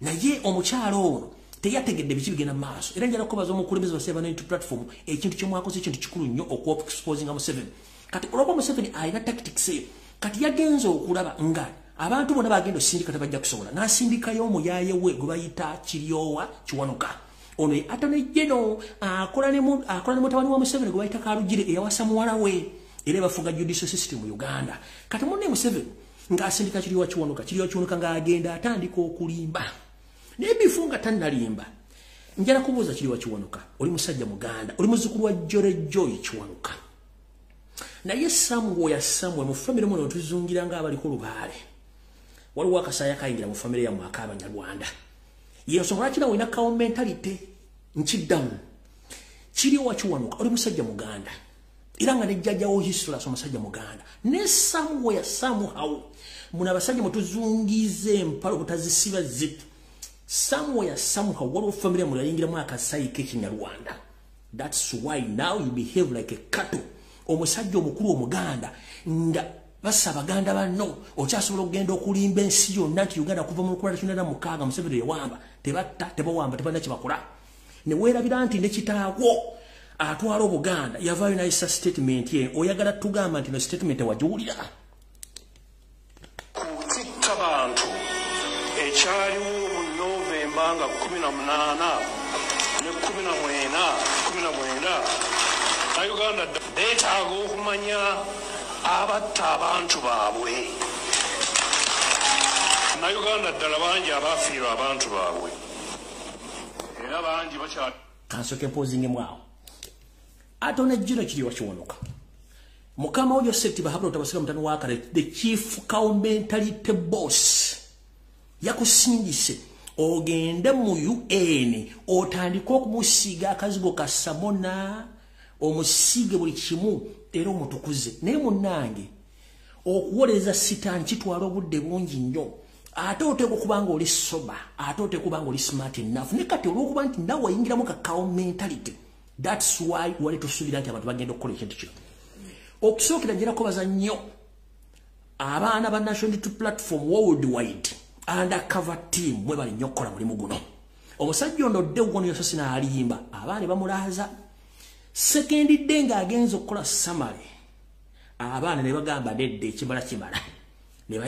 S1: naye omukyalo ono teyategedde biki bigenda mu maaso era njala kubaza omukulembeze wa 792 platform ekintu kyomwakoze ekintu kikulu nnyo okuexposinga Museveni kati olwokuba Museveni alina tactics eyo kati yagenza okulaba nga abantu bonna bagenda osindika tebajja kusobola n'asindikayo omuyaaye we gwe bayita Kiryowa Kiwanuka ono atone jeno akola ne mutabani wa Museveni gwe bayita Kalugire eyawasa muwala we era bafuga judicial system mu Uganda kati munne Museveni nga asindika Kiryowa Kiwanuka nga agenda atandika okulimba nebifunga tannalimba njala kubuuza Kiryowa Kiwanuka oli musajja Muganda oli muzukulu wa Jore Joy Kiwanuka naye Samuel mu family muno tuzungira nga abaliko lubaale waliwo akasaya kayingira mu family ya mwaka Abanyarwanda yensonga kina wina kawo mentality nkiddamu Kiryowa Kiwanuka oli musajja Muganda era nga nejjajawo history so musajja Muganda ne Samuel somehow muna basajja mutuzungize empalo butazisiba zip somewhere somehow waliwo family mu yayingira mu akasayi k'Ekinyarwanda that's why now you behave like a cattle omusajja omukulu omuganda nga basa baganda banno okyasobola okugenda okulimba ensi yonna nti Uganda kuva mu 1996 Museveni yewamba tebatta tebawamba tebana kibakola ne weerabira nti ne kitaawo atwala obuganda yavaayo n'ayisa statement ye oyagala tugamba nti no statement wagiwulira
S4: kutitta bantu ekyaliwo mu Novemba nga 18 ne 19 Uganda beetaaga okumanya abatta abantu baabwe na Uganda ddala bangi abafiirwa abantu baabwe era bangi bakyali
S1: kansoke posing mwawo atone jino Kiryowa Kiwanuka mukama oyo safety bahabula utabasika mtano wakale the chief mentality boss yakusindise ogende mu UN otandika okumusiga akazigo ka Samona omusige buli kimu era omutukuze naye munnange okuwoleza sitani kitwala obudde bungi nnyo ate oteekwa kubanga oli soba ate oteekwa kubanga oli smart enough ne kati olwokuba nti nawe wayingiramu kakao mentality that's why wali tusuubira nti abantu bagenda okukola ekintu kino okusookera njera kubaza nnyo abaana ba National Platform worldwide undercover team mwe bali nnyo okukola mulimu guno omusajja ono dde ugono yoso sinaalimba abaana bamulaaza second day nga agenza okukola summary abaana ne bagamba nedde ekimala kimala ne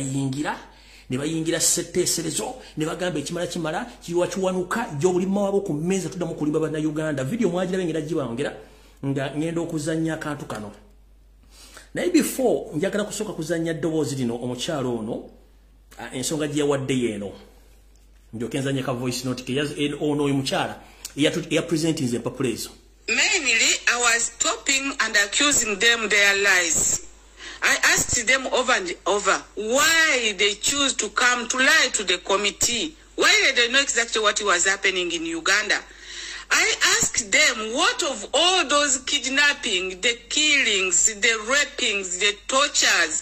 S1: bayingira setteeserezo ne bagamba ekimala kimala Kiryowa Kiwanuka gy'olima wabo ku mmeeza tuddamu kulimba bana Uganda video mwagirabe ngenda gibangera nga ngenda okuzannya akantu kano naye before njagala kusooka kuzannya ddoboozi lino omukyalo ono ensonga gye yawadde yeeno njokenzanya ka voice note ke ono oyo mukyala ya presenting ze papulezo.
S5: Mainly, I was stopping and accusing them their lies. I asked them over and over why they choose to come to lie to the committee. Why they know exactly what was happening in Uganda. I asked them what of all those kidnapping, the killings, the rapings, the tortures,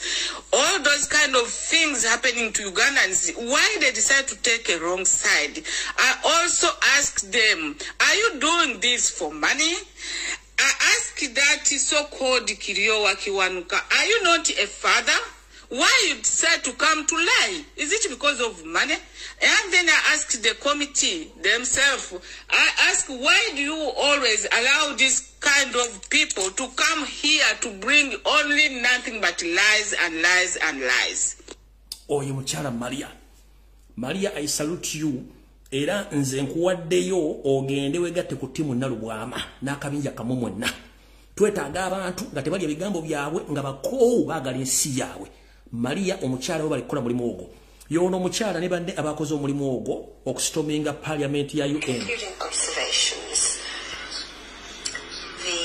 S5: all those kind of things happening to Ugandans, why they decide to take a wrong side. I also asked them, are you doing this for money? I asked that so-called Kiryowa Kiwanuka, are you not a father? Why you decide to come to lie? Is it because of money? And then I asked the committee themselves, I asked, why do you always allow this kind of people to come here to bring only nothing but lies and lies and lies?
S1: Oh, you muchala Maria. Maria, I salute you. Era nze nkuwaddeyo ogende wegatte ku timu Nalubwama n'akabinja kamumwenna. Twetaaga abantu nga tebali ebigambo byabwe nga bakoowu baagala ensi yaabwe. Maria omukyala we balikola mulimu ogwo. Yono omukyala ne bande abakoze omulimu ogwo okustominga parliament ya UN.
S6: Including observations. The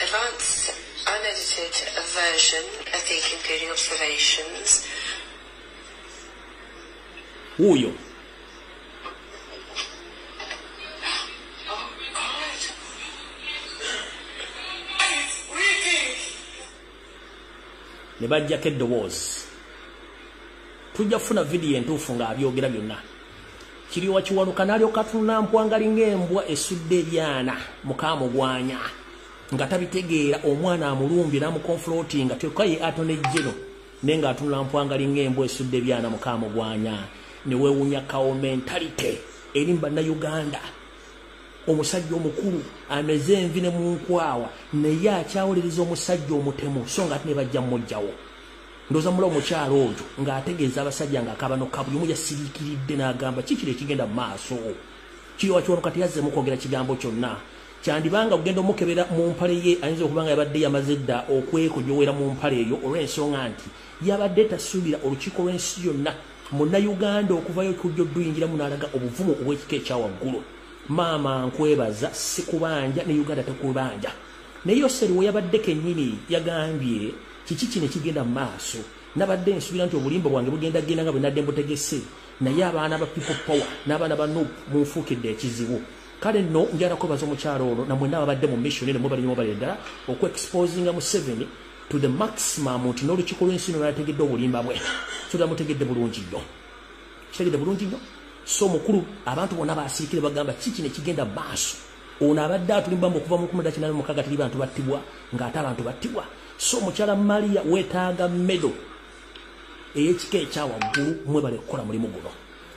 S6: advanced unedited version of the concluding observations.
S1: Uyo. Ne bajjako eddoboozi tujja kufuna vidiyo entuufu ng'abyogera byonna. Kiryowa Kiwanuka n'alyoka atunula mpwangali ng'embwa esudde ebyana mukaamugwanya nga tabitegeera omwana amulumbye n'amukonfulootinga teka ye atone jjeno nenga atunula mpwangali ng'embwa esudde ebyana mukaamu gwanya ne weewunya kawo mentalite erimba na Uganda omusajja omukulu ameze envi ne mu nkwawa naye akyawuliriza omusajja omutemu so nga ate ne bajja mmujjawo ndoza mula omukyalo oyo ng'ategeeza abasajja ng'akaaba n'okabuli omu yasiriikiridde n'agamba kikiri ekigenda mu maaso kiri wakiwano kati yazzemu kwogera kigambo kyonna kyandibanga kugenda omukebera mu mpale ye ayinza okuba nga yabadde yamaze dda okwekojowera mu mpale eyo olw'ensonga nti yabadde tasuubira olukiiko lw'ensi yonna munnayuganda okuvayo kujja odduyingiramu n'alaga obuvumu obw'ekika ekyawaggulu maama nkwebaza si kubanja ne Uganda tekubanja naye Yoseri we yabadde kennyini yagambye kiki kino ekigenda mu maaso nabadde nsuubira nti obulimba bwange bugenda genda nga bwe nadde mbutegese naye abaana ba people power n'abaana ba NUP munfuukidde ekizibu kale nno njala kwebaza omukyalo ono namwe n'ababadde mu mission eno mubalimo balenda okwe-exposinga Museveni to the maximum nti n'olukiiko lw'ensi no lwategedde obulimba bwe so lwamutegedde bulungi nnyo kitegedde bulungi nnyo so mukulu abantu bonna baasiikire bagamba kiki ne kigenda maaso ono abadde atulimbamu okuva mu 1986 teri bantu battibwa ng'ate abantu battibwa so mukyala Maria weetaaga medo ey'ekika ekyawaggulu mwebale kukola mulimu guno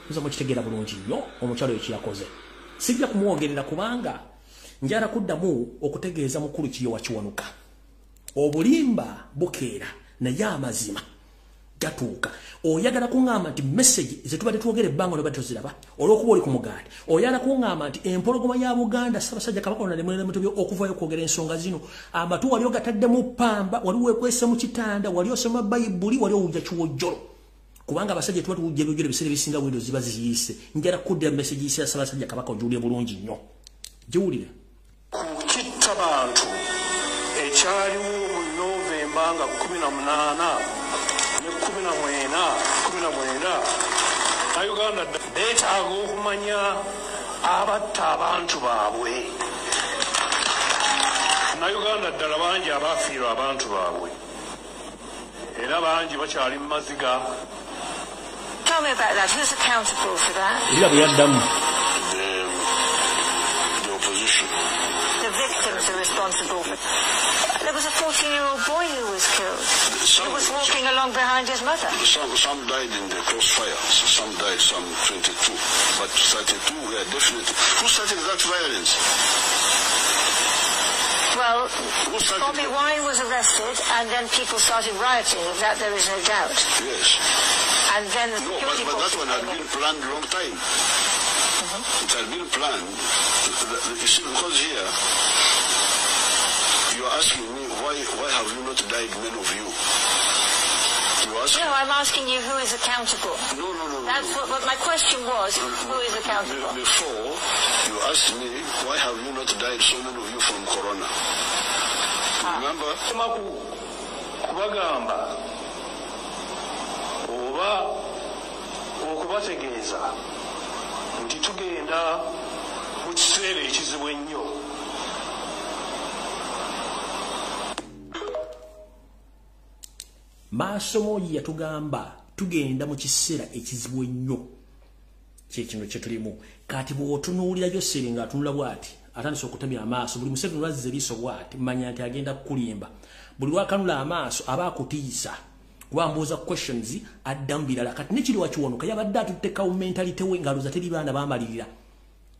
S1: nza mukitegeera bulungi nnyo omukyalo ekiyakoze sijja kumwogerera kubanga njala kuddamu okutegeeza mukulu kiyo wakiwanuka obulimba bukeera naye amazima gatuuka oyagala kuŋŋamba nti message zetubadde twogera ebbanga lwe batoziraba olw'okuba oli ku mugaati oyagala kuŋŋamba nti empologoma ya Buganda Ssaabasajja Kabaka ono ne Mutebi okuvayo kwogera ensonga zino amatu wali ogataddemu ppamba wali weekwese mu kitanda wali osoma Bayibuli wali owujja kiwojjolo kubanga abasajja tuba tuwujja ebyojjolo ebiseera ebisinga bwendo ziba ziyise njala kuddira message yise ya Ssaabasajja Kabaka ogiwulire bulungi nnyo giwulire
S4: kukitta bantu ekyaliwo mu Novemba nga 18 Uganda beetaaga okumanya abatta abantu baabwe Uganda ddala bangi abaafiirwa abantu baabwe era bangi bakyali mu maziga.
S6: Tell me about that. Who's accountable for that?
S4: The opposition.
S6: The victims are responsible for. There was a 14-year-old boy who was killed. He was walking along behind his mother.
S7: Some died in the crossfire. Some died, some 22. But 32 were definitely. Who started that violence?
S6: Well, Bobi Wine was arrested, and then people started rioting. Of that, there is no doubt.
S7: Yes.
S6: And then the security
S7: but that one had been planned a long time. It had been planned. You see, because here, you are asking me, why have you not died, many of you?
S6: No, I'm asking you who is accountable.
S7: No.
S6: That's what my question was, who is accountable?
S7: Before, you asked me, why have you not died, so many of you, from corona? Remember?
S4: Kubagamba oba okubategeeza nti tugenda mu kiseera ekizibu ennyo.
S1: Maasomoyi yatugamba tugenda mu kiseera ekizibu ennyo kyekino kye tulimu kati bw'otunuulira Yoseri ng'atunula bw'ati atandise okutamya amaaso buli Museveni lwazza eriiso bw'ati manya nti agenda kukulimba buli lwakanula amaaso aba akutiisa wambuuza questions addamu birala kati nekiri wakiwonoka yabadde atuttekawo mentalite we ng'alooza teri baana baamalirira.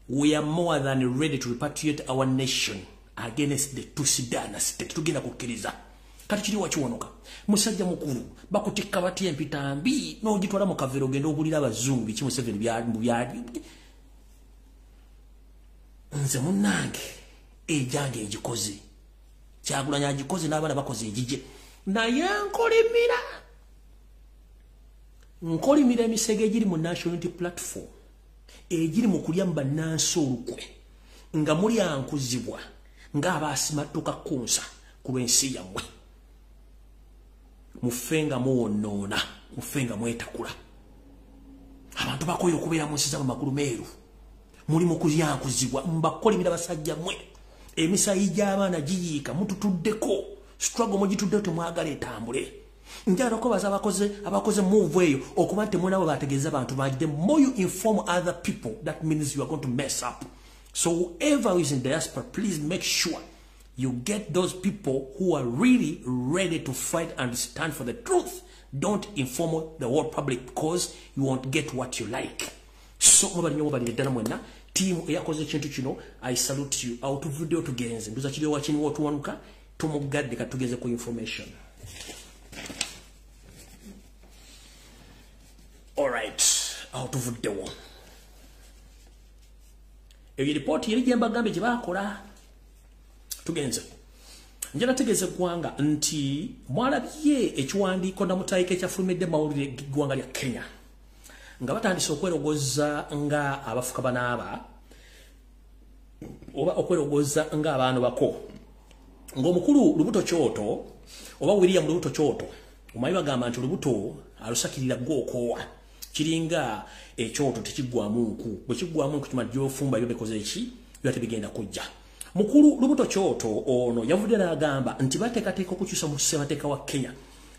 S1: We are more than ready to repatriate our nation against the Tutsi dynasty. Tetugenda kukkiriza kati kiri wakiwonoka musajja mukulu bakutikka bati empita mbi n'ogitwala mu kavero genda obulira abazungu biki Museveni byali nze munnange ejange egikoze Kyagulanyi agikoze n'abaana bakoze egije naye nkolimira emisege egiri mu National Unity Platform egiri mu kulya mu bannansi olukwe nga muli ankuzibwa ng'abaasimatuka kunsa ku lw'ensi yammwe mufenga muwonoona mufenga mwetakula abantu bakoye okubeera mu nsi z'amakulu meeru muli mu kulyankuzibwa mbakolimira basajja mmwe emisayi gy'abaana giyiika mututuddeko struggle mugituddeho temwagala etambule njala okubaza abakoze move eyo okuba nti mwenabo bategeeza abantu bangi. The more you inform other people, that means you are going to mess up. So whoever is in diaspora, please make sure you get those people who are really ready to fight and stand for the truth Don't inform the world public because you won't get what you like. So team eyakoze kintu kino, I salute you. Out video tugenze nduza kiri wachini wotu wanuka tumugadde katugeze ku information. All right, out of the one. Eyo report yeri jemba gambe jibakola tugenze. Njala tegeze kwanga nti mwalabye ekiwandiiko na mutaike kyafulumidde mawulire gwanga lya Kenya. Nga batandise okwerogoza nga abafuka banaaba oba okwerogoza nga abantu bako. Ng'omukulu Lubuto Kyoto oba William Lubuto Kyoto omayi bagamba nti Lubuto alusakirira gw'okoowa. Kiringa ekyoto tekigwamu nku. Bwe kigwamu nku kimajja ofumba byo bekoze eki byate bigenda kujja. Mukulu Lubuto Kyoto ono yavudde n'agamba nti bateekateeka okukyusa mu ssemateeka wa Kenya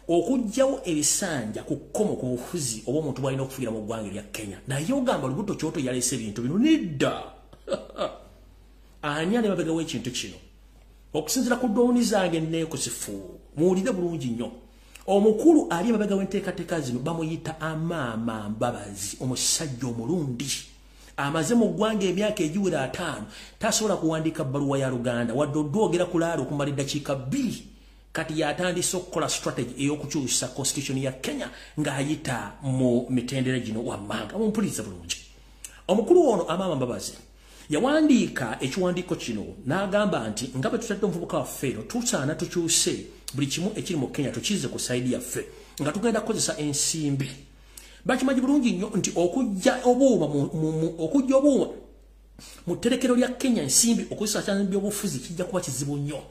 S1: okujjawo ebisanja ku kkomo ku bufuzi oba omuntu bwalina okufiira mu ggwanga lya Kenya. Naye ogamba Lubuto Kyoto yaleese ebintu bino nedda. Ani ali mabega w'ekintu kino? Okusinziira ku ddowuni zange neekusifu muwulire bulungi nnyo. Omukulu ali mabega w'enteekateeka zino bamuyita Amaama Mbabazi, omusajja omulundi. Amaze mu ggwanga emyaka egiwera 5 tasobola kuwandiika bbaluwa ya Luganda wadde oddwogera ku laalo okumala eddakiika 2. Kati yatandise okukola strategy ey'okukyusa constitution ya Kenya ng'ayita mu mitendera gino wammanga. Mumpuliriza bulungi. Omukulu ono Amaama Mbabazi yawandiika ekiwandiiko kino n'agamba nti nga bwe tutadde omuvubuka waffe eno tusaana tukyuse buli kimu ekiri mu Kenya tukize ku saidi yaffe nga tugenda kukozesa ensimbi. Bakimanyi bulungi nnyo nti okujja obuuma mu tterekero lya Kenya ensimbi okozesa kyana by'obufuzi kijja kuba kizibu nnyo.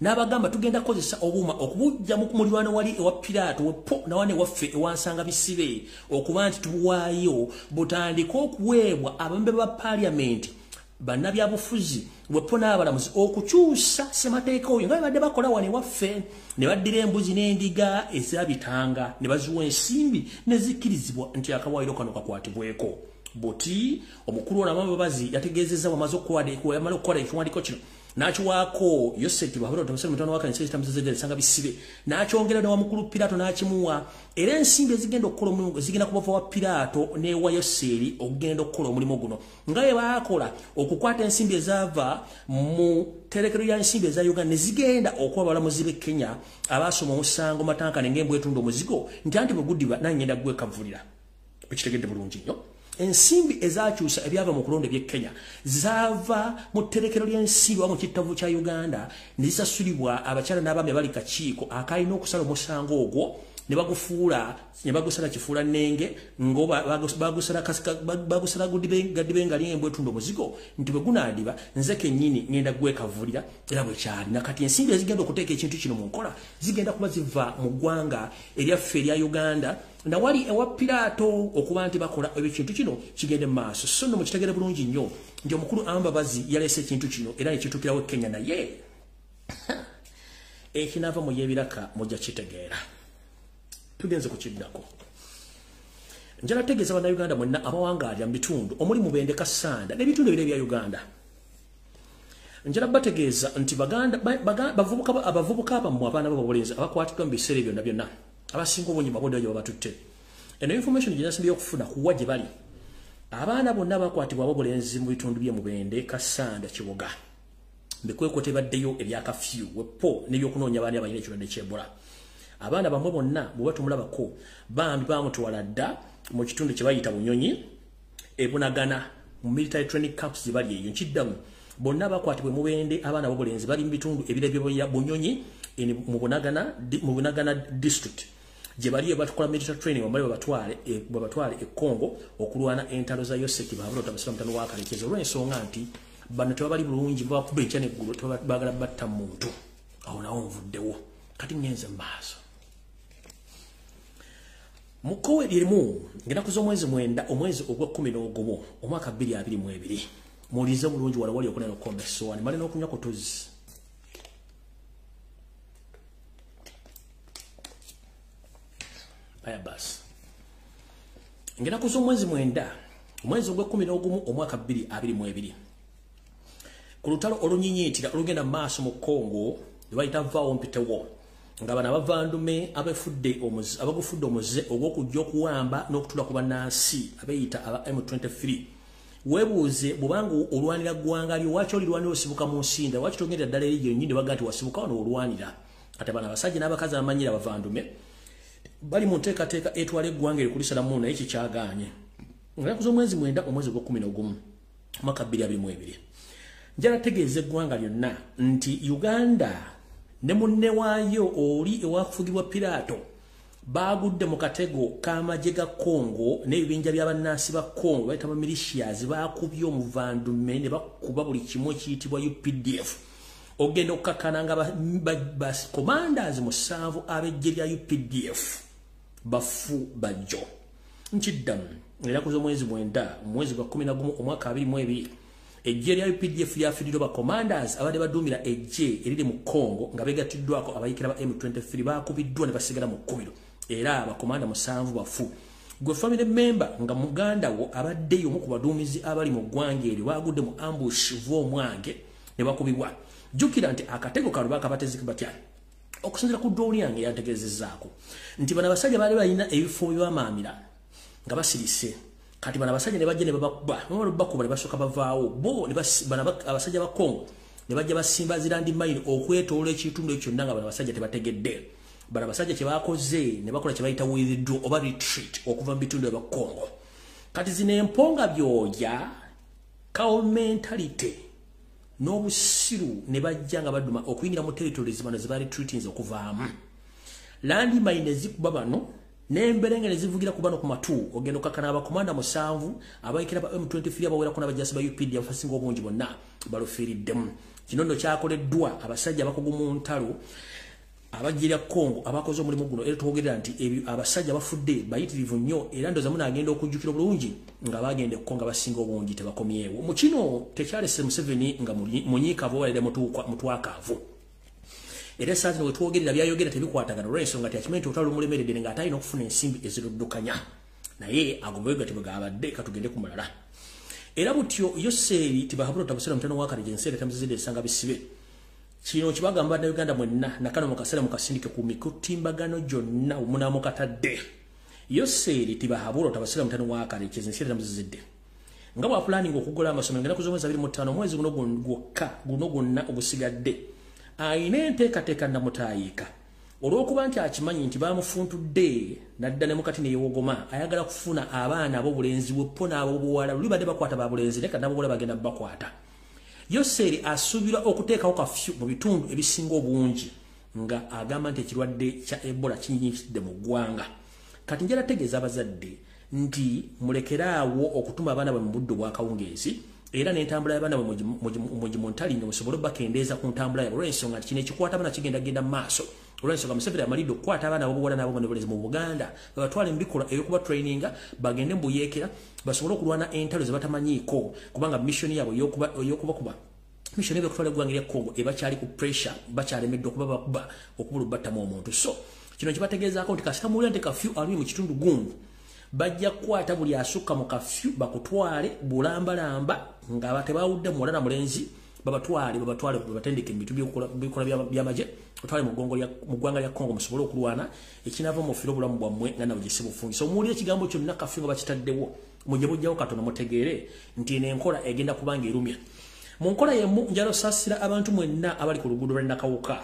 S1: N'abagamba tugenda kukozesa obuuma okubujja mu muliraano wali ewa Piraato wepo nawane waffe ewansanga bisibe okuba nti tubuwaayo butandika okuweebwa abambe ba Parliament bannabyabufuzi wepo n'abalamuzi okukyusa ssemateeka oyo nga badde bakola wano waffe ne baddira embuzi n'endiga ezabitanga ne baziwa ensimbi ne zikkirizibwa nti akawaayiro kano kakwatibweko. Boti omukulu ono Amaama Mbabazi yategeezezza bw'amaze okukola ekiwandiiko kino n'akiwaako Yoseti Babiro Tomusemi mutano waka nsi tamuzezegere sanga bisibe n'akyongera ne wa mukulu Piraato n'akimuwa era ensimbi ezigenda okukola omulimu zigenda kubava wa Piraato ne wa Yoseri okugenda okukola omulimu guno nga bwe baakola okukwata ensimbi ezaava mu tterekero lya ensimbi eza Uganda ne zigenda okuwa abalamuzi b'e Kenya abaasoma omusango matankane ng'embwetunda omuzigo nti anti bwe guddiba nanyenda gwekavulira. Ekitegedde bulungi nnyo. Ensimbi ezakyusa ebyava mu kulonda by'e Kenya zaava mu tterekero ly'ensimbi wa mu kittavu kya Uganda ne zisasulibwa abakyala n'abaami abali kakiiko akalina okusala omusango ogwo ne bagusala kifuula nnenge bagusala gaddibe nga ly'embwetunda omuzigo nti bwe gunaadiba nze kennyini ngenda gwekavulira era bwe kyali. Nakati ensimbi ezigenda okuteeka ekintu kino mu nkola zigenda kuba ziva mu ggwanga eryaffe erya Uganda na wali ewa Piraato okuba nti bakola ekintu kino kigende mu maaso. So nno mukitegere bulungi nnyo nti omukulu Amaama Mbabazi yaleese ekintu kino era ekituukirawo Kenya naye ekinaava mu y'ebiraka mujja kitegeera. Tugenze kukiddako. Njala tegeeza bannayuganda mwenna abawangaalya mu bitundu omuli Mubende Kasanda n'ebitundu ebirala ebya Uganda. Njala bategeeza nti abavubuka abammwe abaana b'ababulenzi abakwatiddwa mu biseera byonna byonna abasinga obungi mabodde gye babatutte. Eno information gye nasembye okufuna kuwa gye bali. Abaana bonna bakwatibwa ababulenzi mu bitundu by'e Mubende Kasanda Kibuga. Bikwekwote baddeyo ebyakafyu wepo n'ebyokunoonya abaana abalina ekirwadde ky'Ebola. Abaana bamwe bonna bwe batumulabako bambi bamutwala dda mu kitundu kye bayita Bunyonyi ebunagana mu military training camps gye bali eyo nkiddamu bonna bakwatibwe Mubende abaana b'obulenzi bali mu bitundu ebirala bya Bunyonyi mu Bunagana district gye bali batukola military training bamale babatwale e Congo okulwana entalo za Yoseki Babiro Tomusemi mutano wa Kalekezo olw'ensonga nti bano tebabali bulungi bakuba ekya n'eggulu tebagala batta muntu awo nawo nvuddewo kati ngenze maaso. Mukowe lirimu ngenda kuza omwezi 9 omwezi ogwa 11 omwaka 2022 mulize bulungi wala wali okunena okombeso ani mali n'okunywa kutuzi. Aya basi ngenda kuza omwezi 9 omwezi ogwa 11 omwaka 2022 ku lutalo olunyinyitira olugenda maaso mu Congo lwe bayita Vao Mpitewo nga bana bavandume abafudde omuze ogw'okujja okuwamba n'okutula ku bannansi abeeyita aba M23 webuuze bubanga olwanira ggwanga lyo waki olirwanira osibuka mu nsinda waki togenda ddala eri gyennyini baga nti wasibuka wano olwanira ate bana abasajja n'abakazi abamanyira abavandume bali mu nteekateeka etwala eggwanga erikulisalamu naye kikyagaanye nga z'omwezi 9 omwezi gwa11 mwaka 2022 njala tegeeza eggwanga lyonna nti Uganda ne munne waayo oli ewafugibwa Pirato bagudde mu katego k'amagye ga Congo n'ebibinja by'abannansi ba Congo bayita militias bakubye omuvandume ne bakuba buli kimu ekiyitibwa UPDF ogenda okukakkana nga ba commanders 7 ab'eggye lya UPDF bafu bajjo nkiddamu era ku z'omwezi 9 omwezi gwa 11 omwaka 2022 ejje lya UPDF lyafiiridde ba commanders abadde baduumira ejje eriri mu Congo nga begattiddwako abayikira ba M23 bakubiddwa ne basigala mu kkubiro era abakomanda 7 bafu gwe family member nga muganda wo abaddeyo mu kubaduumizi abali mu ggwanga eryo bagudde mu ambush v'omwange ne bakubibwa jjukira nti akatego kano bakabatezeka batya okusinzira ku ddoli yange yantegeezezzaako nti bano abasajja baali balina ebifo by'amaamira nga basirise kati bana abasajja ne bajja ne bakuba ne basooka bavaawo bo abasajja ba Congo ne bajja basimba zirandi mine okwetoola ekitundu ekyo kyonna nga bana abasajja tebategedde bana abasajja kye baakoze ne bakola kye bayita withdraw oba retreat okuva mu bitundu ebya Congo kati zino emponga byoya kawo mentality n'obusiru ne bajja nga baduma okuyingira mu territories bano ze bali treatings okuvaamu landi mine zikuba bano n'emberenge ne zivugira ku bano ku matu ogenda okakkana abakomanda 7 abayikira ba M23 abawerako n'abajasi ba UPD abasinga obungi bonna balufiiriddemu kino nno kyakoleddwa abasajja abakugu mu ntalo abajjira Congo abakoze omulimu guno era twogerera nti abasajja bafudde bayitirivu nnyo era ndoza munagenda okujjukira bulungi nga bagenda okkonga basinga obungi tebakomyewo mu kino tekyalese Museveni nga munyiikavu walere mutwakaavu era saazi we twogerera byayogera tebikwatagana olw'ensonga nti akimanyi otwala omulemeredde nga atalina okufuna ensimbi eziruddukanya naye agombeyo gati bwegabadde katugende ku mulala era butyo Yoseeri tibahabula otabusera mutano wakaleje enseera tamuzizidde esanga bisibe kino kibagamba na Uganda mwenna nakano mukasera mukasindike ku mikutimbagano gyonna omunamukatadde Yoseeri tibahabula otabusera mutano wakaleje enseera tamuzizidde nga bwa planning okugula amasomero ngenda kuzomweza 25 mwezi guno gwonna ogusigadde ayina enteekateeka namutayiika olw'okuba nti akimanyi nti bamufuntudde nadda ne mukati ne yewogoma ayagala kufuna abaana ab'obulenzi bwepo n'ab'obuwala luli badde bakwata babulenzi leka n'ab'obuwala bagenda bakwata Yoseeri asuubirwa okuteekawo kafyu mu bitundu ebisinga obungi nga agamba nti ekirwadde kya Ebola kinyikidde mu ggwanga kati njala tegeeza abazadde nti mulekeraawo okutuma abaana bwe mu budde bwa kawungeezi era n'entambula y'abaana bwe mu ntalinga musobole bakendeeza ku ntambula yabwe olw'ensonga nti kino ekikwata abaana kigenda mu maaso olw'ensonga Museveni amalidde okukwata abaana ab'obuwala n'ab'obulenzi mu Buganda babatwale mu bikolwa eby'okuba traininga bagende mu buyeekera basobole okulwana entalo ze batamanyiiko kubanga mission yaabwe ey'okubakuba mission y'okutwala eggwanga lya Congo ebakyali ku pressure bakyalemeddwa okuba okubula battamu omuntu so kino kibategeezaako nti kasita muwulira nti kafyu alumi mu kitundu gungu bajja kukwata buli asukka mu kafyu bakutwale bulambalamba nga batebawudde muwala na mulenzi babatwale babatendeke mu bitu bikola by'amagye otwale mu ggwanga lya Congo musobole okulwana ekinava mu firo obulamu bwammwe nga nabo gise bufungi so muwulira ekigambo kyonna kafyu nga bakitaddewo mujje bujjawo katono mutegeere nti eno enkola egenda kubanga erumya mu nkola yemu njala osaasira abantu mwenna abali ku luguudo lwa Nakawuka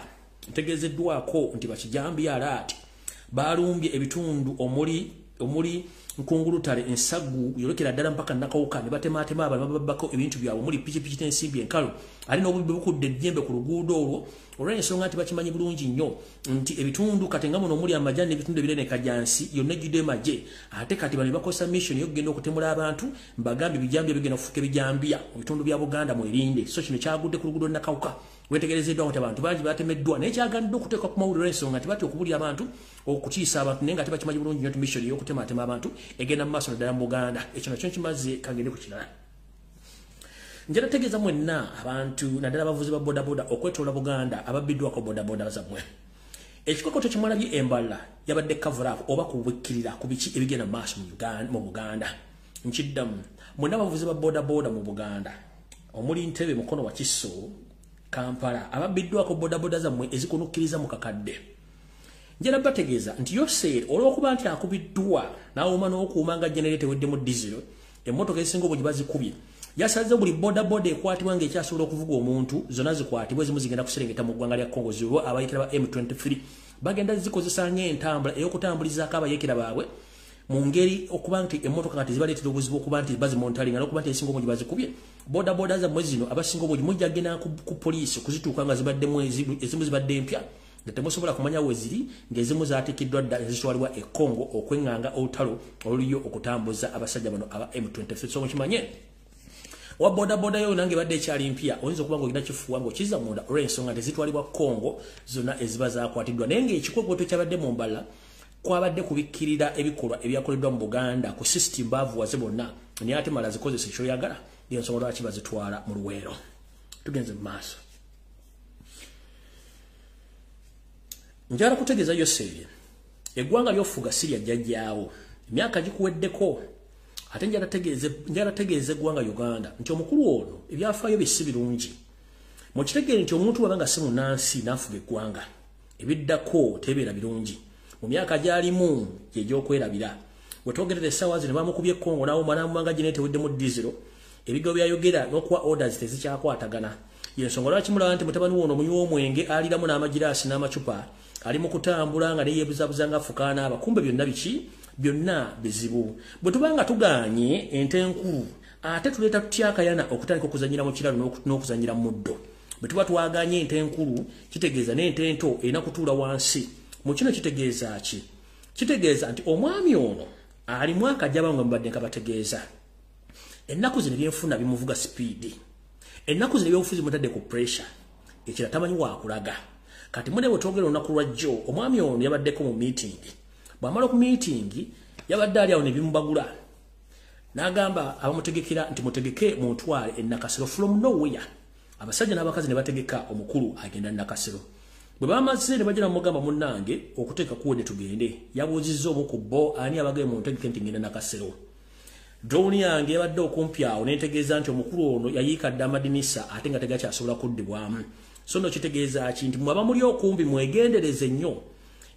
S1: ntegeezeddwako nti bakijambi alaati balumbye ebitundu omuli nkungulutale ensagu yolekera ddala mpaka Nakawuka ne batematema abantu babbako ebintu byabwe muli pikipiki n'ensimbi enkalo ali n'obubi bukudde eddembe ku luguudo olwo olw'ensonga nti bakimanyi bulungi nnyo nti ebitundu kati nga muno omuli amajani n'ebitundu ebinene kajansi yonna ejjudde emagye ate kati bano bakosa mission y'okugenda okutemula abantu mbagambye ebijambya bigenda kufuuka ebijambya mu bitundu bya Buganda mwelinde so kino kyagudde ku luguudo Nakawuka wetegerezeddwa nti abantu bangi batemeddwa naye kyagandidde okuteeka ku mawulire ensonga nti batya okubulira abantu okukiisa abantu naye nga tebakimanyi bulungi nnyo nti mission y'okutematema abantu egenda mu maaso naddala mu Buganda ekyo nakyo kimaze kagende ku kirala njala tegeeza mwenna abantu naddala abavuzi ba bodaboda okwetoola Buganda ababbiddwako bodaboda zammwe ekikokoto kimwalabye embala yabadde cover up oba kubukkirira ku biki ebigenda mu maaso mu Buganda nkiddamu mwenna abavuzi ba bodaboda mu Buganda omuli Ntebe Mukono wa Kiso Kampala ababbiddwako bodaboda zammwe ezikunukkiriza mu kakadde njera bategeeza nti Yoseri olwokuba nti akubiddwa n'awuma n'okuuma nga generator weddemu diesel emmotoka ezisinga obungi bazikubye yasaze buli boda ekwatibwa ng'ekyasobola okuvuga omuntu zonna zikwatibwe zimu zigenda kuserengeta mu ggwanga lya Congo zibo abayekera ba M23 bagenda zikozesa ng'entambula ey'okutambulizaako abayekera baabwe mu ngeri okuba nti emmotoka kati zibaleetera obuzibu okuba nti bazimontalinga n'okuba nti ezisinga obungi bazikubye boda zammwe zino abasinga obungi mujja genda ku poliisi kuzituuka nga zibaddemu ezimu zibadde empya nga temusobola kumanya we ziri ng'ezimu zaatikiddwa dda ezitwalibwa e Congo okwenganga olutalo oluliyo okutambuza abasajja bano aba M23 so mukimanye wa boda yo nange badde ekyali mpya oyinza okuba ng'olina kifuwa ng'okiza munda olw'ensonga tezitwalibwa Congo zonna eziba zaakwatiddwa naye ng'ekikwekoto kyabadde mu mbala kwabadde kubikkirira ebikolwa ebyakoleddwa mu Buganda ku system baavuwaze bonna naye ate mala zikozesa ekyoyagala y'ensonga lwaki bazitwala mu luweero tugenze mu maaso njala kutegeeza Yoseri eggwanga ly'ofuga Syria jjajjaawo emyaka gikuweddeko ate njala tegeeze eggwanga Uganda nti omukulu ono ebyafaayo bye si birungi mukitegeere nti omuntu wabanga si munnansi n'afuga eggwanga ebiddako tebeera birungi mu myaka gy'alimu gy'egy'okwerabira bwe twogerera essaawa zino bamukubye Congo n'awuma n'amubanga generator weddemu diesel ebigambo byayogera n'okuwa orders tezikyakwatagana y'ensonga lwaki mulaba nti mutabani wono omunywa omwenge aliramu n'amagiraasi n'amacupa ali mu kutambula nga neyeebuzabuza ng'afukaana abakumbe byonna biki byonna bizibu bwe tubanga tugaanye ente enkulu ate tuleeta tutyakayana okutandika okuzanyira mu kiralo n'okuzanyira mu muddo bwe tuba twaganye ente enkulu kitegeeza n'ente ento erina kutuula wansi mu kino kitegeeza ki kitegeeza nti omwami ono alimu akajaba nga mubadde nkabategeeza ennaku zino ebyenfuna bimuvuga sipiidi ennaku zino ebyobufuzi mutadde ku pressure ekira tamanyi wakulaga kati mune bwe twogera olunaku lwajjo omwami ono yabaddeko mu meeting bw'amala ku meeting yabadde ali awo ne bimubagula n'agamba abamutegekera nti mutegeke muntwale e Nakasero from nowhere abasajja n'abakazi ne bategeka omukulu agenda Nakasero bwe bamaze ne bajja namugamba munnange okuteeka kuwedde tugende yabuuzizza omu ku bo ani abagaye mu ntegeke nti ngenda Nakasero drone yange yabadde okumpi awo n'entegeeza nti omukulu ono yayiikadde amadinisa ate nga tegakyasobola kuddibwamu so no kitegeeza ki nti mwaba muli okumbi mwegendereze nnyo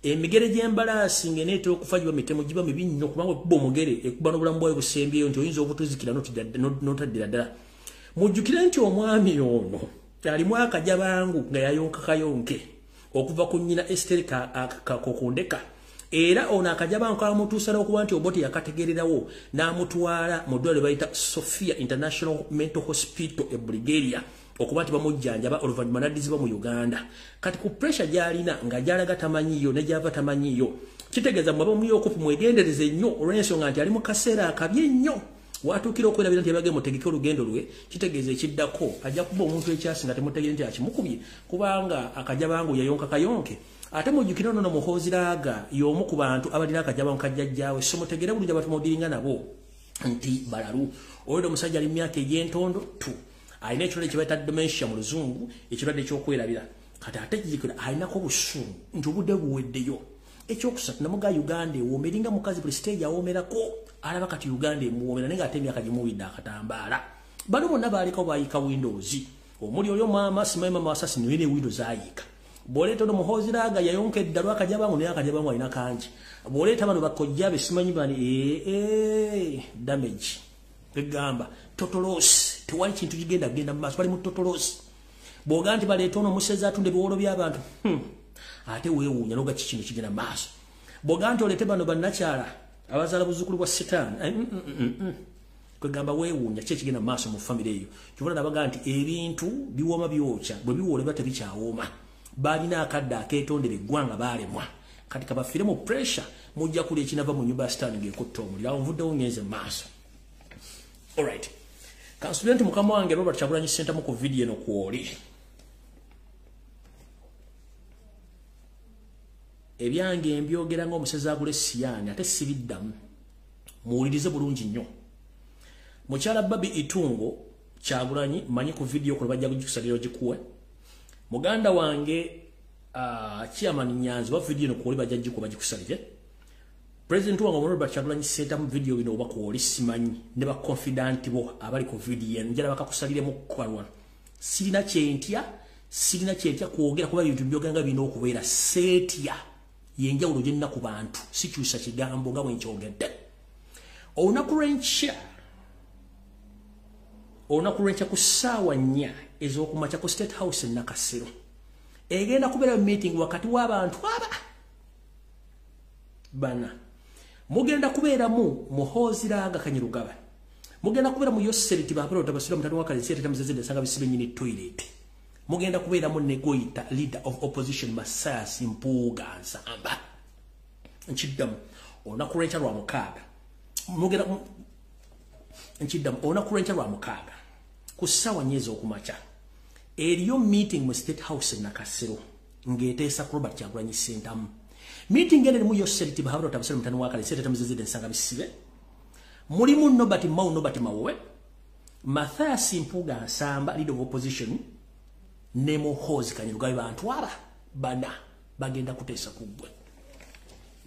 S1: emigere gy'embalaasi ng'eneetera okufajibwa mitemu giba mibi nnyo kubanga okuba omugere ekuba n'obulamu bwayo busembyeyo nti oyinza obutuzikira n'otaddira ddala mujjukire nti omwami ono alimu akajabangu nga yayonka kayonke okuva ku nnyina Esther Kakokondeka era ono akajabangu kamutuusa n'okuba nti obote yakategererawo n'amutwala mu ddwaliro bayita Sophia International Mental Hospital e Bulgaria okuba nti bamujjanjaba oluvannyuma n'addizibwa mu Uganda kati ku pressure gy'alina nga gy'alaga tamanyiyo ne gy'ava tamanyiyo kitegeeza mwaba muli okufu mwegendereze nnyo olw'ensonga nti ali mu kaseera akabye nnyo watuukira okwerabira nti yabage mutegeke olugendo lwe kitegeeza ekiddako ajja kuba omuntu ekyasi nga temutegere nti akimukubye kubanga akajabangu yayonka kayonke ate mujjukire ono muhooziraaga y'omu ku bantu abalina akajabangu kajjajjaawe so mutegere bulungi abatumudiringa nabo nti balalu olwedde omusajja ali mu myaka egy'entondo tu alina ekirwadde kye bayita dementia mu luzungu ekirwadde eky'okwerabira kati ate kijjukira alinako obusungu nti obudde buweddeyo ekyokusatu namuga Uganda ewooma eringa mukazi buli stage awoomerako alaba kati Uganda emuwoomera naye ng'ate emyaka gimuwidde akatambaala bano bonna baaliko baayika windows omuli oli omwama simanyi mama wasasi niwe ne windows ayiika bw'oleeta ono muhooziraaga yayonkedda lwakajabangu naye akajabangu alina kangi bw'oleeta bano bakojjabe simanyi bani damage egamba totolosi tewali kintu kigenda kugenda mu maaso bali mu totolosi bw'ogaa nti baleeta ono omusezi atunda ebiwolo by'abantu ate weewuunya n'oga kikino kigenda mu maaso bw'ogaa nti oleete bano bannakyala abazaala buzzukulu bwa sitaani kwegamba weewuunya ki ekigenda mu maaso mu famire eyo kibona nabagaa nti ebintu biwooma byokya bwe biwoola biba tebikyawooma baalina akadde akeetondera eggwanga baalemwa kati kabafiire mu pressure mujja kuli ekinava mu nyumba ya sitaani ng'ekutta omuliro awo nvuddewo ngenze mu maaso alright kansubira nti mukama wange Robert Kyagulanyi Ssentamu ku vidiyo eno kwoli ebyange mbyogera ng'omusezi agula essiyani ate sibiddamu muwulirize bulungi nnyo mukyala Babi Itungo Kyagulanyi manyi ku vidiyo kuno bajja kugikusabira gikuwe muganda wange Chairman Nyanzi wa vidiyo eno kwoli bajja gikuba bagikusalire President wange Robert Kyagulanyi Ssentamu vidiyo bino oba kwoli simanyi ne ba confident bo abali ku vidiyo njala bakakusaliremu kwalwa sirina kyentya kwogera kuba ebintu byoganga bino okubeera setya yenjawulo gyenna ku bantu sikyusa kigambo nga bwe nkyogedde. Olunaku lw'enkya ku ssaawa 4 ez'okumakya ku State House e Nakasero egenda kubeera meeting wakati w'abantu bana. Mugenda kubeeramu Muhooziranga Kanyirugaba, mugenda kubeera mu Yoseriti Baapero Tabasira mutani wa Kalensi Tamuzezede nsanga bisibe nyini toilet, mugenda kubeeramu Negoyita leader of opposition Masasi Mpuga Nsamba. Nkiddamu olunaku lw'enkya lwa 6 ku ssaawa 4 ez'okumakya eriyo meeting mu State House e Nakasero ng'eteesa ku Robert Kyagulanyi Ssentamu. Meeting ene mu Yoseriti Baapero Tabasira mutani wa Kalensi Tamuzezede nsanga bisibe mulimu Nobert Mawowe, Masasi Mpuga Nsamba leader of opposition ne Muhoozi Kanyirugaba. Bantu bana bagenda kuteesa ku ggwe.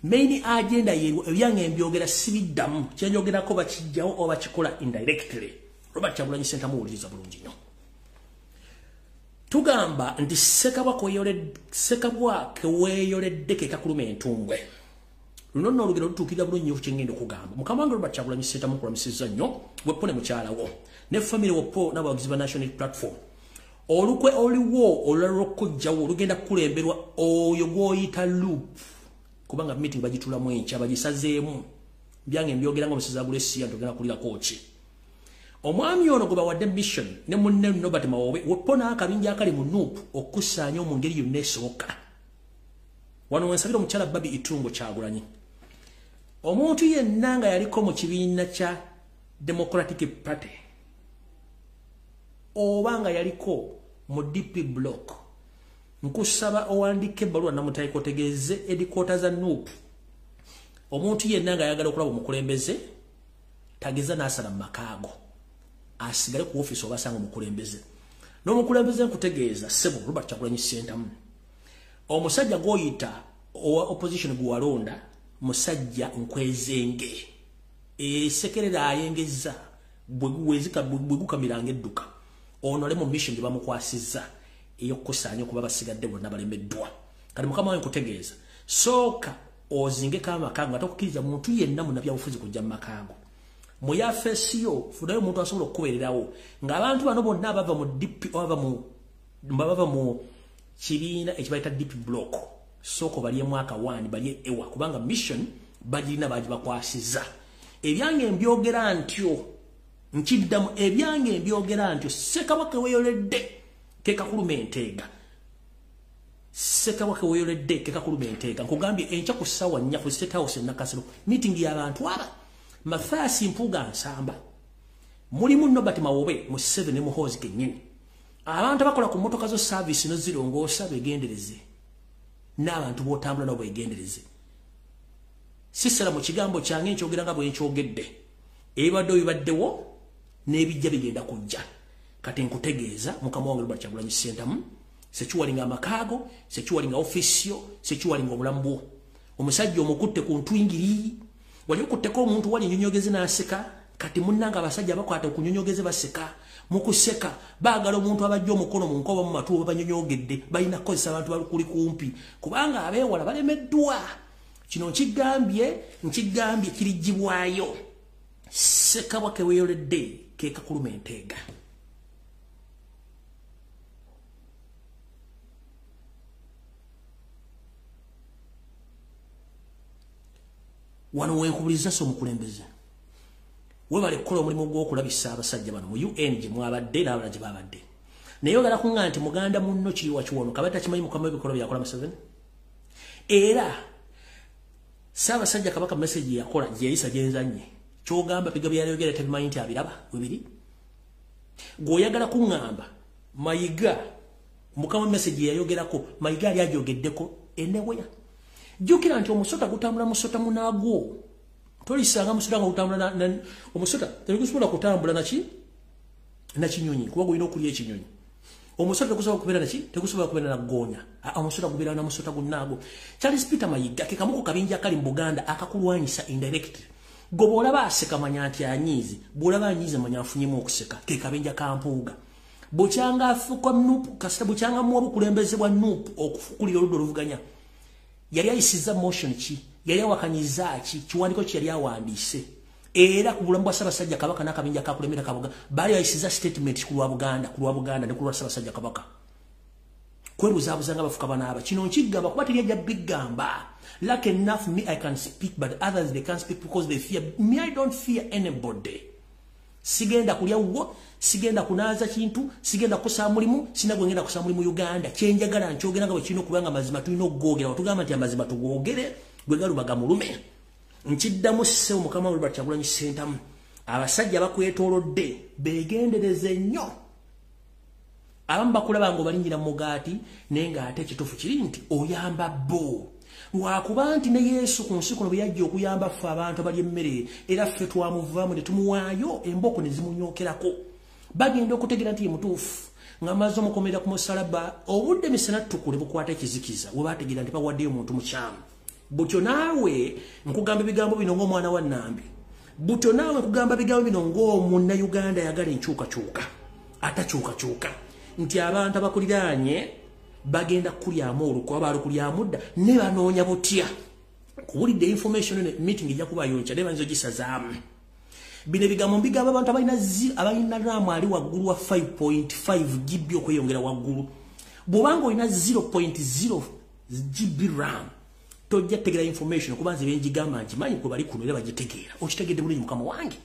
S1: Main agenda yeru ebyange mbyogera sibiddamu kyenyogerako bakijjawo oba kikola indirectly. Robert Kyagulanyi Ssentamu muwuliriza bulungi nnyo. Tugamba nti Ssekabwake weeyoledde ke Kakuluma Entumbwe. Luno nno olugero lutuukirira bulungi nnyo ku kyengenda okugamba. Mukama wange Robert Kyagulanyi Ssentamu kulamusizza nnyo weppone mukyalawo ne family woppo n'abawagizi ba National Platform. Olukwe oliwo olulala lw'okujjawo olugenda kukulemberwa oyo gw'oyita loop. Kubanga meeting bagitulamu enkya bagisazeemu byange mbyogera nga omusezi agula essiya ntogenda kulirako ki. Omwami ono gwe bawadde mission ne munne Nobert Mawowe weppo n'akabinja akali mu loop okukusaanya mu ngeri yonna esoboka. Wano wensabira omukyala Babi Itungo Kyagulanyi. Omuntu yenna nga yaliko mu kibiina kya Democratic Party oba nga yaliko mu DP block, nkusaba owandike ebbaluwa namutaiko otegeeze edikota za NUP. Omuntu yenna nga ayagala okulaba omukulembeze tageza n'asala mu makaago asigale ku office oba asanga omukulembeze. N'omukulembeze nkutegeeza Ssebo Robert Kyagulanyi Ssentamu omusajja gw'oyita owa opposition gwalonda musajja nkwezenge esekerera ayengeza bwe gukamiranga edduka ono ali mu mission gye bamukwasizza ey'okukusaanya okuba basigadde bonna balemeddwa. Kati mukama wange nkutegeeza sooka ozingeko amakaago nga tokukkiriza muntu yenna munnabyabufuzi kujja mu makaago. Mu yafeesiyo funayo omuntu asobola okukubeererawo ng'abantu bano bonna abava mu DP bava mu kibiina ekibayita DP block sooka balye mwaka 1 balye ewa kubanga mission bagirina bagibakwasizza. Ebyange mbyogera ntyo nkiddamu ebyange mbyogera ntyo Ssekabaka weeyoledde ke Kakuluma Enteega. Ssekabaka weeyoledde ke Kakuluma Enteega nkugambye enkya ku ssaawa 4 ku State House e Nakasero meeting y'abantu Masasi Mpuga Nsamba mulimu Nobert Mawowe mu 7 ne Muhoozi kennyini. Abantu bakola ku motoka zo service no zirongoosa begendereze n'abantu b'otambula nabo begendereze. Sisera mu kigambo kyange nkyogera nga bwe nkyogedde ebibadde bibaddewo n'ebijja bigenda kujja. Kati nkutegeeza mukama wange Robert Kyagulanyi Ssentamu sekiwalinga amakaago sekiwalinga ofisio sekiwalinga obulamu bwo. Omusajja omukutte ku ntwingiri wali okutteko omuntu wali nnyonyogeze n'aseka. Kati munnanga abasajja bakwata okunyonyogeze baseka mukuseka baagala omuntu abajja omukono mu nkoba mu matu banyonyogedde balina kukozesa abantu bakuli kumpi kubanga abeewala balemeddwa. Kino nkigambye kirijjibwayo Ssekabaka weeyoledde ke Kakuluma Enteega. Wano wenkubuliriza so omukulembeze webale kukola omulimu gw'okulabisa abasajja bano mu UN gye mwabadde n'abalala gye babadde. Naye ogala kuŋŋa nti muganda munno kiri wakiwono kabata kimanyi mukama w'ebikolwa byakola Museveni. Era Ssaabasajja Kabaka message yakola gye yayisa gyenzanye kyogamba biga byayogera tebimanyi nti abiraba webiri. Gw'oyagala kuŋŋamba Mayiga mukama message yayogerako Mayiga yali ajogeddeko eneweya. Jukira nti omusota gutambula musota munaagwo. Tolisanga musota nga gutambula omusota tegusobola kutambula na kinyonyi kuba gulina okulya ekinyonyi. Omusota tegusobola kubeera tegusobola kubeera na ggoonya. Omusota gubeera na musota gunnaago. Charles Peter Mayiga ke kamu ku kabinja akali mu Buganda akakulwanyisa indirect. Gwe bw'olaba aseka manya nti anyiizi bw'olaba anyiizi manya afunyemu okuseka ke kabinja ka Mpuga. Bukyanga afuka NUP kasita bukyanga mu obukulembeze bwa NUP okufukulira oludda oluvuganya. yali ayisiza motion ki yali awakanyiza ki kiwandiko ki yali awandiise era ku bulamu bwa Ssaabasajja Kabaka n'akabinja kakulemera Kaboga bali ayisiza statement ku lwa Buganda ne ku lwa Ssaabasajja Kabaka kwebuzaabuzanga bafuka banaaba kino nkigamba kuba teri ajja bigamba like enough me I can speak but others they can't speak because they fear me. I don't fear anybody. Sigenda kulya wo sigenda kunaaza kintu sigenda kukosa mulimu sinagwengenda kukosa mulimu Uganda kyenjagala nkyogera nga bwe kino kubanga mazima tulina okugogera otugamba nti amazima tugogere gwe galubaga mulume nkiddamu ssewo mukama Robert Kyagulanyi Ssentamu abasajja bakwetoolodde beegendereze nnyo abamu bakulaba nga obalingira mu mugaati naye ng'ate ekituufu kiri nti oyamba bo lwakuba nti ne Yesu ku nsi kuno bwe yajja okuyamba ffe abantu abalya emmere era ffe twamuvaamu ne tumuwaayo emboko ne zimunyookerako bagenda okutegeera nti ye mutuufu ng'amaze omukomerera ku musalaba obudde misana tukule bukwata ekizikiza we baategeera nti bawaddeyo omuntu mukyamu butyo naawe nkugamba ebigambo bino ng'omwana wa Nambi butyo naawe nkugamba ebigambo bino ng'omunnayuganda ayagala enkyukakyuka atakyukakyuka nti abantu abakuliraanye bagenda kulyamu olukwa abalukulyamu dda ne banoonya butya kuwulidde information ne meeting ejja kuba yonca ne banzo gisazaamu bino ebigambo mbigamba abantu abalina ramu ali waggulu wa 5.5 GB okweyongera waggulu bw'obanga olina 0.0 GB ram tojja kutegeera information kuba nze benjigamba nkimanyi kwe bali kuno era bagitegeera okitegedde bulungi mukama wange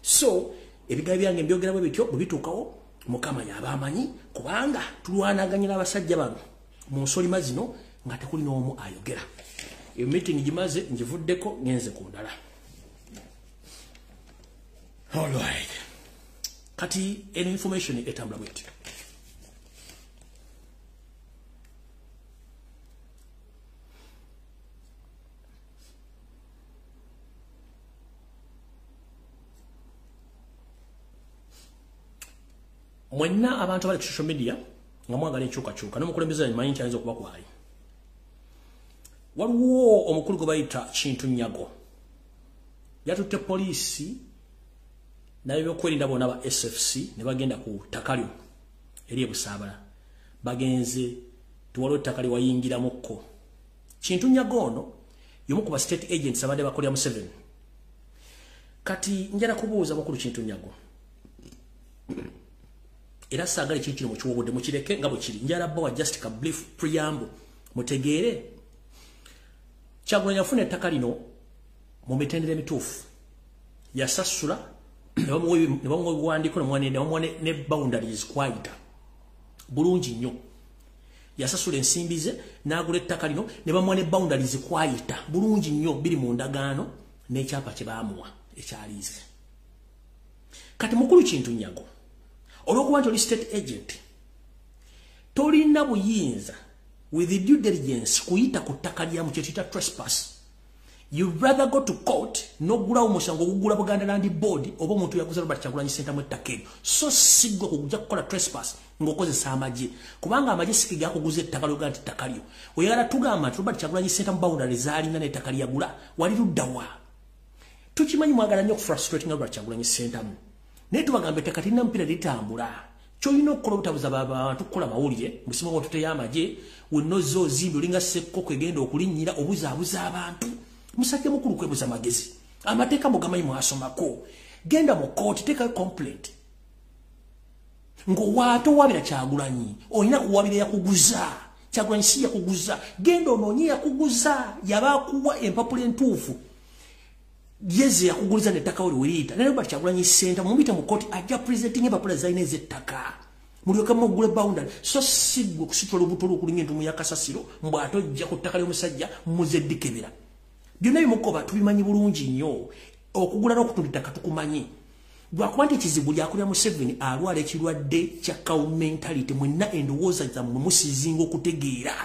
S1: so ebigambo byange mbyogera bwe bityo bwe bituukawo mukama y'abamanyi kubanga tulwanaganya n'abasajja bano mu nsolima zino nga tekuli n'omu ayogera eyo meeting gimaze ngivuddeko ngenze ku ndala alright kati eno information etambula bweti mwenna abantu abali ku social media nga mwagala enkyukakyuka n'omukulembeze manyi nti ayinza okuba kwali waliwo omukulu gwe bayita Kintu Nyago yatutte poliisi n'ab'ebyokwerinda bonna ba SFC ne bagenda ku ttakalyo eri e Busaabala bagenze tuwaliwo ettaka lye wayingiramukko Kintu Nyago ono y'omu ku ba state agents abadde bakolera Museveni kati njala kubuuza mukulu Kintu Nyago era saagala ekintu kino mukiwobodde mukireke nga bwe kiri njala bawa just a brief preamble mutegeere Kyagulanyi yafuna ettaka lino mu mitendera emituufu yasasula ne bamuwa ebiwandiiko ne bamuwa ne boundaries kwayita bulungi nnyo yasasula ensimbi ze n'agula ettaka lino ne bamuwa ne boundaries kwayita bulungi nnyo biri mu ndagaano n'ekyapa kye baamuwa ekyaliize kati mukulu Kintu Nyago olwokuba nti oli state agent tolina buyinza with the due diligence kuyita ku ttaka lyamu kyetuyita trespass you rather go to court n'ogulawo omusango ogugula Buganda Land Board oba omuntu yaguza Robert Kyagulanyi Ssentamu ettaka eryo so siggwe kujja kukola trespass ng'okozesa amagye kubanga amagye siki gakuguza ettaka lyoga nti ttaka lyo oyagala tugamba nti Robert Kyagulanyi Ssentamu boundary zaalina n'ettaka lyagula wali luddawa tukimanyi mwagala nnyo okufrustrating Robert Kyagulanyi Ssentamu naye tubagambe ettaka tirina mpira litambula kyolina okukola obutabuza abantu kukola mawulire musima watuteyo amagye wennoza ozimbi olinga Ssekkoko egenda okulinnyira obuzaabuza abantu musajja mukulu kwebuza magezi amateeka mugamanyi mwasomako genda mu kooti teekayo complaint ng'owaate owabira Kyagulanyi olina kuwabira yakuguza Kyagulanyi si yakuguza genda onoonye yakuguza yabaakuwa empapula entuufu yeze yakuguliza n'ettaka oli weriita naye Robert Kyagulanyi Ssentamu mumuyita mu kooti ajja presenting empapula zalina ez'ettaka mulyoke mugule boundary so siggwe kusitula obutolo okulinga entumu ya kasasiro mbw ate ojja ku ttaka ly'omusajja muzeddikebera byonna bimukoba tubimanyi bulungi nnyo okugula n'okutunda ettaka tukumanyi lwakuba nti ekizibu lyakulira Museveni alwala ekirwadde kya cow mentality mwenna endowooza zammwe musizinga okutegeera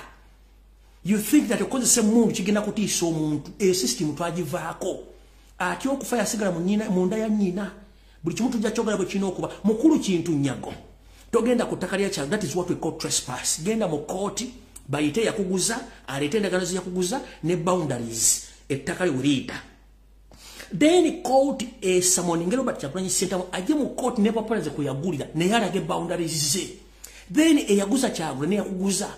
S1: you think that okozesa emundu kigenda kutiisa omuntu eyo system twagivaako atyo okufa yasigala mu nda ya nnyina buli kimu tujja kyogera bwe kirina okuba mukulu Kintu Nyago togenda ku ttaka lya Kyagulanyi that is what we call trespass genda mu kooti bayite yakuguza aleete endagaano ze yakuguza ne boundaries ettaka lye weriita then court esamoninge Robert Kyagulanyi Ssentamu ajje mu kooti n'empapula ze kwe yagulira naye alage boundaries ze then eyaguza Kyagulanyi yakuguza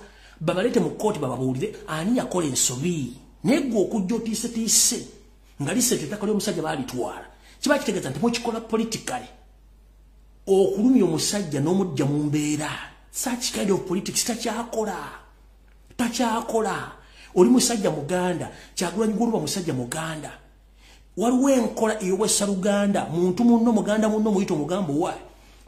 S1: babalete mu kooti bababulire ani yakola ensobi neggo okujja otiise nga lisete ettaka ly'omusajja baalitwala kiba kitegeeza nti mukikola politically okulumya omusajja n'omujja mu mbeera such kind of politics takyakola oli musajja muganda Kyagulanyi guluba musajja muganda waliwo enkola ey'owessa Luganda muntu munno muganda munno muyita omugambo wa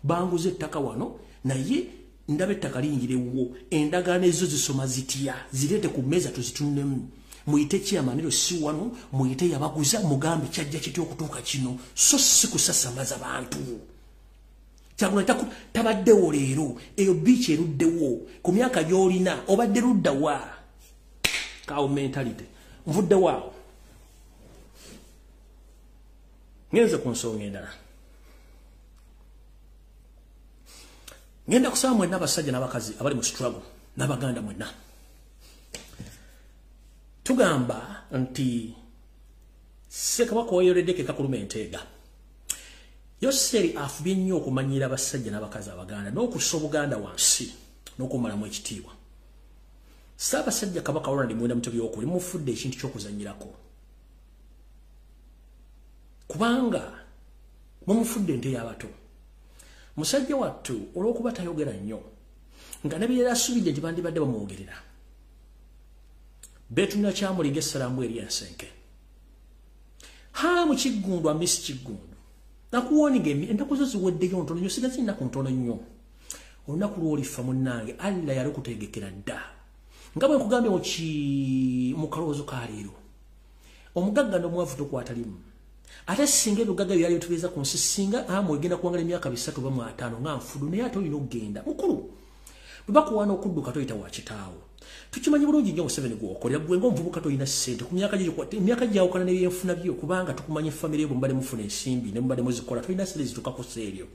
S1: banguze ettaka wano naye ndabe ettaka liyingirewo endagaano ezo zisoma zitya zireete ku mmeeza tuzitunnemu muyite kyamaniro si wano muyite yabaguza mugambe kyajja kitya okutuuka kino so si kusasamaza bantu Kyagulanyi tabaddewo leero eyo biiki eruddewo ku myaka gy'olina obadde ludda wa kawo mentality nvudde waawo ngenze ku nsonga endala ngenda kusaba mwenna abasajja n'abakazi abali mu struggle n'abaganda mwenna tugamba nti Ssekabaka owayoleddeko Kakuluma Enteega Yoseri afubye nnyo okumanyira abasajja n'abakazi abaganda n'okussa Obuganda wansi n'okumalamu ekitiibwa Ssaabasajja Kabaka Roland Mwenda Mutebi okuli mufudde ekintu ky'okuzannyirako kubanga mumufudde ente y'abato musajja wattu olw'okuba tayogera nnyo nga nebirera asubidde nti bandibadde bamwogerera beetulina kyamulinga essalambwa eri ensenke mu Kiggundu amisi Kiggundu nakuwoninga ennaku zo ziweddeyo ntono nnyo sigazi nnaku ntono nnyo olunaku lw'olifa munnange Allah yali kutegekera dda nga bwe nkugambye mu kalowoozo ka leero omugagga n'omwavu tokwatalimu ate singa ebigagga byali bitubeeza ku nsi singa egenda kuwangala emyaka 3 ba 5 nga nfudu naye ate olina okugenda mukulu bwe bakuwaana okudduka toyita wa kitaawo tukimanyi bulungi nnyo Museveni gw'okolera gwe ng'omuvubuka toyina ssente ku myaka gyawukana n'ebyenfuna byo kubanga tukumanyi famire bwe mubadde mufuna ensimbi ne mubadde muzikola toyina sente zituukako seeryo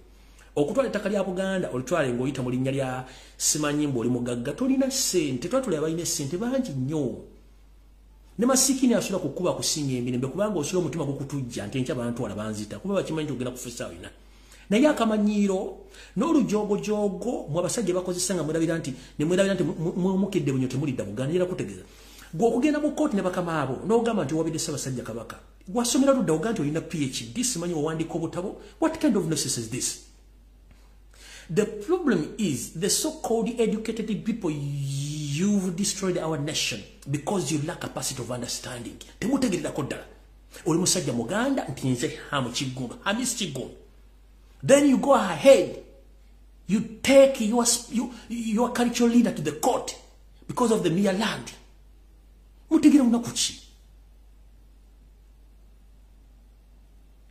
S1: okutwala ettaka lya Buganda olitwale ng'oyita mu linnya lya simanyi mbu oli mugagga tolina ssente twatule abalina essente bangi nnyo ne masikini asula kukuba kusinga emirembe kubanga osula omutima gukutujja nti enkya bantwala banzita kuba bakimanyi ogenda kufesa olina naye akamanyiiro n'olujogojogo mu abasajja bakozesa nga mwerabira nti mukidde bunyo temulidda Buganda era kutegeeza gwe okugenda mu kooti ne bakama abo n'ogamba nti wabidde Ssaabasajja Kabaka wasomera ludda oga nti olina PhD simanyi wawandiika obutabo what kind of nonsense is this? The problem is the so-called educated people you've destroyed our nation because you lack capacity of understanding. Temutegerera kodala. Oli musajja muganda nti nze mu Kiggundu, amisi Kiggundu. Then you go ahead. You take your cultural leader to the court because of the mere land. Mutegerera munakuki.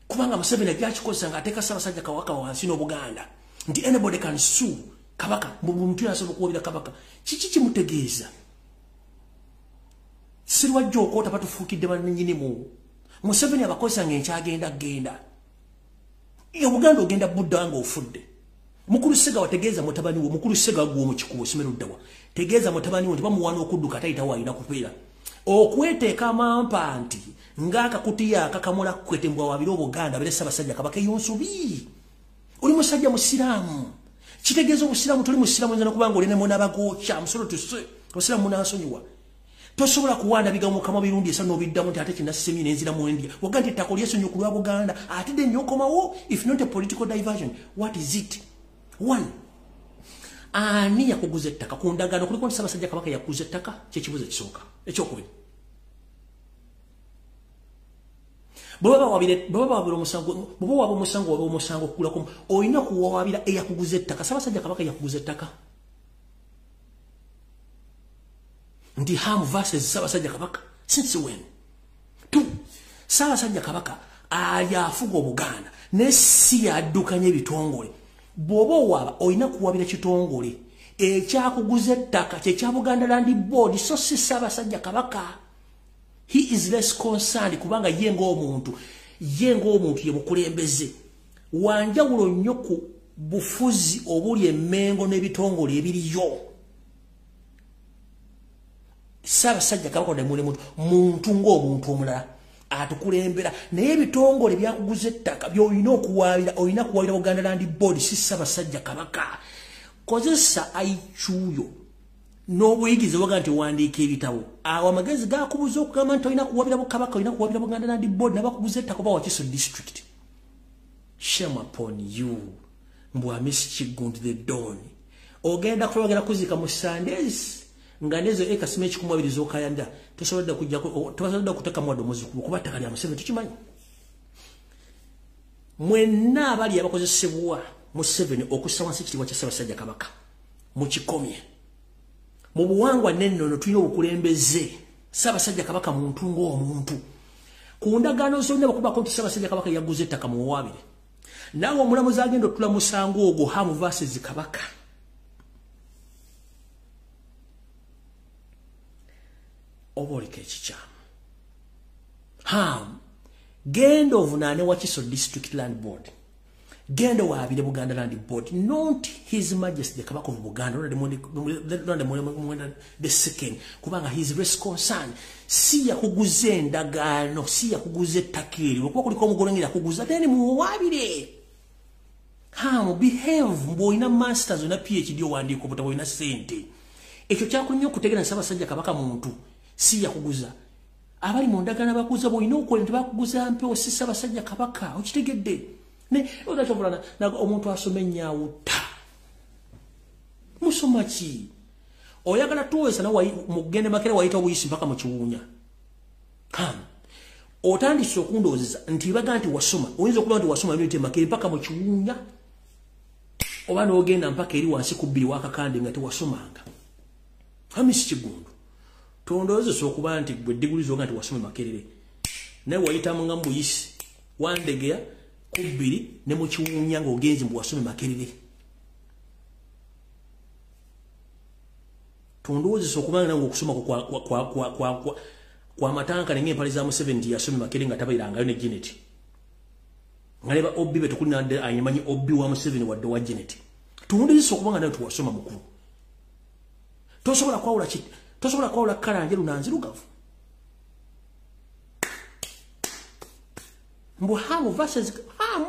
S1: Kubanga Museveni ajjakikoza nga ateeka Ssaabasajja Kabaka wansi n'Obuganda. Nti anybody can sue Kabaka muntu yasobola okuwabira Kabaka kiki kimutegeeza sirwajja okoota batufuukidde bannyinimu Museveni abakozesa ng'enkyagenda genda Buganda ogenda budda nga ofudde mukulu Sega wategeeza mutabani wo mukulu Sega gwo mu kikubo simeruddawa tegeeza mutabani wo nti bamuwaana okudduka tayitawo alina kubeera okweteeka amampa nti ng'akakutiya akakamula kwetembwa wabira Obuganda bere Ssaabasajja Kabaka eyonsubi oli musajja musiraamu kitegeeza obusiraamu tuli musiraamu nzana kubanga oli ne munabagocha musolo tuse obusiraamu munasonyiwa tosobola kuwanda bigambo kama birundi esa n'obiddamu nti ate kinasemi n'enzira mu India waga nti ettaka lyesonyiwa ku lwa Buganda ate de nnyo okomawo if not a political diversion what is it? One, ani yakuguza ettaka ku ndagaano kuliko nti Ssaabasajja Kabaka yakuguza ettaka kyekibuzo ekisooka ekyokubiri Baba waba omusango kugulako olina kuwabira eyakuguza ettaka Ssaabasajja Kabaka yakuguza ettaka ndi Ham versus Ssaabasajja Kabaka since when? Two, Ssaabasajja Kabaka afuga Obuganda ne si yaddukanya ebitongole bw'oba owaba olina kuwabira kitongole ekyakuguza ettaka kyekya Buganda Land Board so si Ssaabasajja Kabaka. He is less concerned kubanga yengo omuntu ye mukulembeze wanjawulo nnyo ku bufuzi obuli emmengo n'ebitongole ebiriyo Ssaabasajja Kabaka ndemule muntu ng'omuntu omulala atukulembera naye ebitongole byakuguza ettaka by'olina okuwabira olina kuwabira Buganda Land Board si Ssaabasajja Kabaka kozesa aichuyo n'obuyigizi waga nti wandiika ebitabo awo amagezi gakubuza okugamba nti olina kuwabira Kabaka olina kuwabira Buganda Land Board n'abakubuza ettaka oba Wakiso district. Shame upon you. Mbwa Miss Chigundu the Dawn. Ogenda kulagera kuzika mu Sundays nga nezo eka sime 12 zokayanda tosobola kujja tosobola kuteka mwado muzukulu kuba ttaka lya Museveni tukimanyi. Mwenna abali abakozesebwa Museveni okusawa sikitibwa kya Ssaabasajja Kabaka mu kikomye. Mu buwangwa nennono tulina obukulembeze Ssaabasajja Kabaka muntu ng'omuntu. Ku ndagaano zonna bakuba ko Ssaabasajja Kabaka yaguze ettaka mu wabire. Nawo omulamuzi agenda otula musango ogwo Hamu versus Kabaka. Obolike ekikyama. Hamu genda ovunaane Wakiso District Land Board. Genda waabire Buganda Land Board. Not His Majesty the Kabaka of Buganda, the second. Kubanga his race concern. Si ya kuguze endagaano, si ya kuguze takiri. Wakuwa kuliko omugolengera kuguza, then muwabire. Hamu behave mboina masters na PhD owandiiko butawo ina sente. Ekyo kyakunnyo okutegera Ssaabasajja Kabaka muntu si ya kuguza. Abali mu ndagaano bakuza boina okola nti bakuguza mpewo si Ssaabasajja Kabaka okitegedde. Ne odakyobulana nago omuntu asome nnyawuta. Musoma ki? Oyagala tuwesa na mugende makere wayita obuyisi mpaka mu kiwuunya. Otandise okundowozeza nti baga nti wasoma. Oyinza okuba nti wasoma ebintu makere mpaka mu kiwuunya. Oba n'ogenda mpaka eri wansi ku bbiri w'akakande nga tewasomanga. Hamisi Kigundu. Tondowozesa okuba nti gwe diguli zonga nti wasoma makerere. Naye wayitamu nga mbuyisi. Wandegeya ku bbiri ne mu kiwuunya ng'ogenzi mbu wasome makerere. Tondowozesa okuba nga nange okusoma kwa matanka n'empale za Museveni nti yasome makerere nga tabayirangayo ne Janet. Ngaleba Obi betukuli nande ayimanyi Obi wa Museveni wadde wa Janet. Tondowozesa okuba nga nayo tuwasoma mukulu. Tosobola kwawula ki? Tosobola kwawula Kalanjeru na Nzirugavu. Mbu Hamu versus Hamu.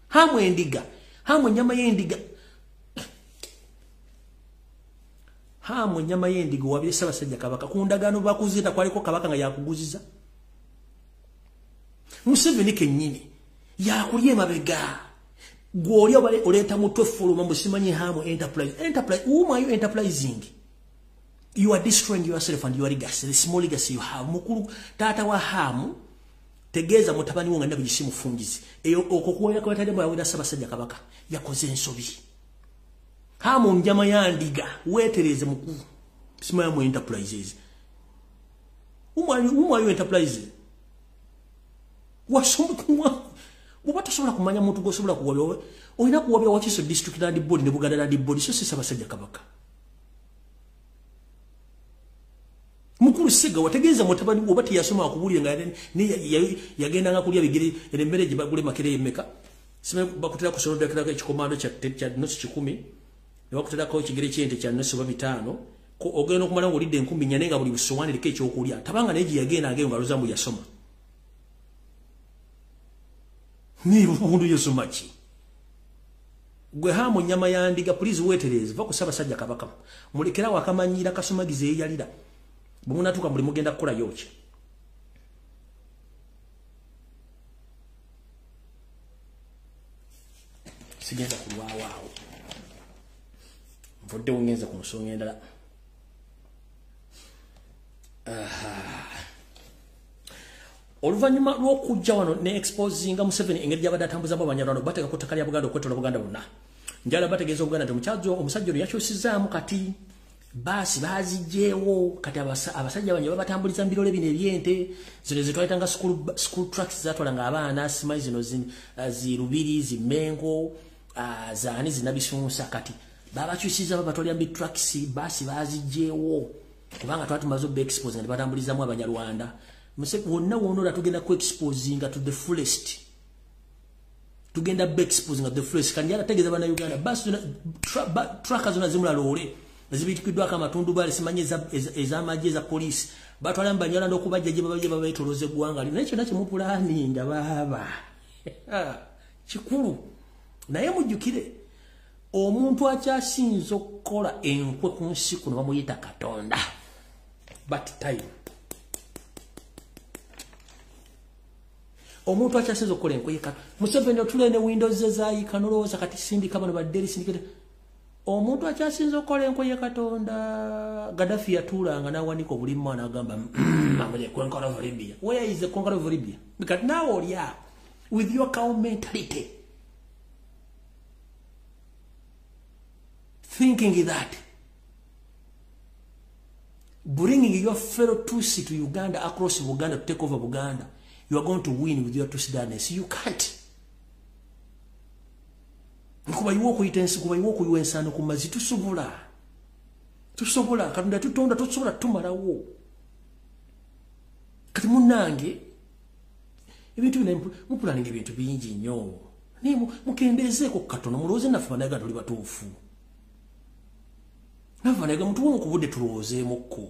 S1: Hamu endiga. Hamu nyama y'endiga. Hamu nyama y'endiga wabire Ssaabasajja Kabaka. Ku ndagaano bakuzita kwaliko Kabaka nga yakuguziza. Museveni kennyini yakulye mabega. Gwoli obale oleta mutwe fuluma musimanyi Hamu enterprise. Enterprise, whom are you enterprising? You are destroying yourself and your legacy, the small legacy you have. Mukulu tata wa Hamu tegeza mutabani wonga ndabi jisimu fungizi. Eyo okukuwera kwa tademo ya wida Ssaabasajja Kabaka yakoze ensobi. Hamu njama yandiga wetereze mukulu. Simaya mu enterprises. Whom are you enterprising? Wasomba kumwa. Wabata sobola kumanya muntu gosobola kuwabya. Oyina kuwabya Wakiso District Land Board ne Buganda Land Board so si Ssaabasajja Kabaka. Mukulu Siga wategeza mutabani obati yasoma akubulira nga ne yagenda nga kulya bigere erembere gibagule makere yemeka. Sime bakutera ku soloda kira ekikomando kya nosi 10 ne bakutera ko kigere kyente kya nosi 5 ko ogenda okumala ngolidde 10 nga buli busowani leke ekyokulya. Tabanga neji yagenda agenga rozambu yasoma. Ni bundu yasoma ki? Gwe Hamu nyama yandiga please wetereze va ku Ssaabasajja Kabaka. Mulekera wakamanyira kasomagize yalira. Bumunatuka muli mugenda kukola yoki. Sigenda kulwawaawo. Mvudde ungenza ku nsonga endala. Oluvannyuma lw'okujja wano ne exposinga Museveni engeri gy'abadde atambuzaamu Abanyarwanda bateeka ku ttaka lya Buganda okwetola Buganda bonna. Njala bategeeza Buganda nti omusajja ono yakyusizaamu kati basi bazijewo kati abasajja banye babatambuliza mbirole bino ebyente zino zetwayitanga school trucks zatwalanga abaana simayi zino zirubiri zimengo zaani zinabisunsa kati babakyusiza babatwalira mbi trucks basi bazijewo kubanga twatumaze obe exposing ne batambulizamu Abanyarwanda wonna wonna tugenda ku exposing to the fullest tugenda be exposing at the fullest kandi yalategeeza bana Uganda basi truckers zona zimula lole zibitikidwa kama tundu bali simanye ezamaje za police batwala Abanyarwanda okubajja je babaje babayitoloze gwanga ali nakyo nakyo mupulaninga baba kikulu naye mujjukire omuntu akyasinza okukola enkwe ku nsi kuno bamuyita Katonda. But time. Omuntu akyasinza okukola enkwe ye Katonda. Museveni otule ne Windows ezayika nolowooza kati sindika bano badderi sindikete. Omuntu akyasinza okukola enkwe ye Katonda. Gaddafi yatuulanga n'awanika obulimu mwana agamba the conqueror of Libya. Where is the conqueror of Libya? Because now you are with your cow mentality. Thinking that bringing your fellow Tutsi to Uganda, across Uganda, to take over Uganda, you are going to win with your Tutsi-darness. You can't. Kuba yuko itensi, kuba yuko yuensano kumazi tusobola. Tusobola, Katonda tutonda tusobola tumalawo. Kati munange ebintu bina mupulaninga ebintu bingi nnyo. Ni mukendezeeko Katonda mulowooze naffe banaga tuli batuufu. Naffe banaga mutuwe okubudde tulowoozeemukko.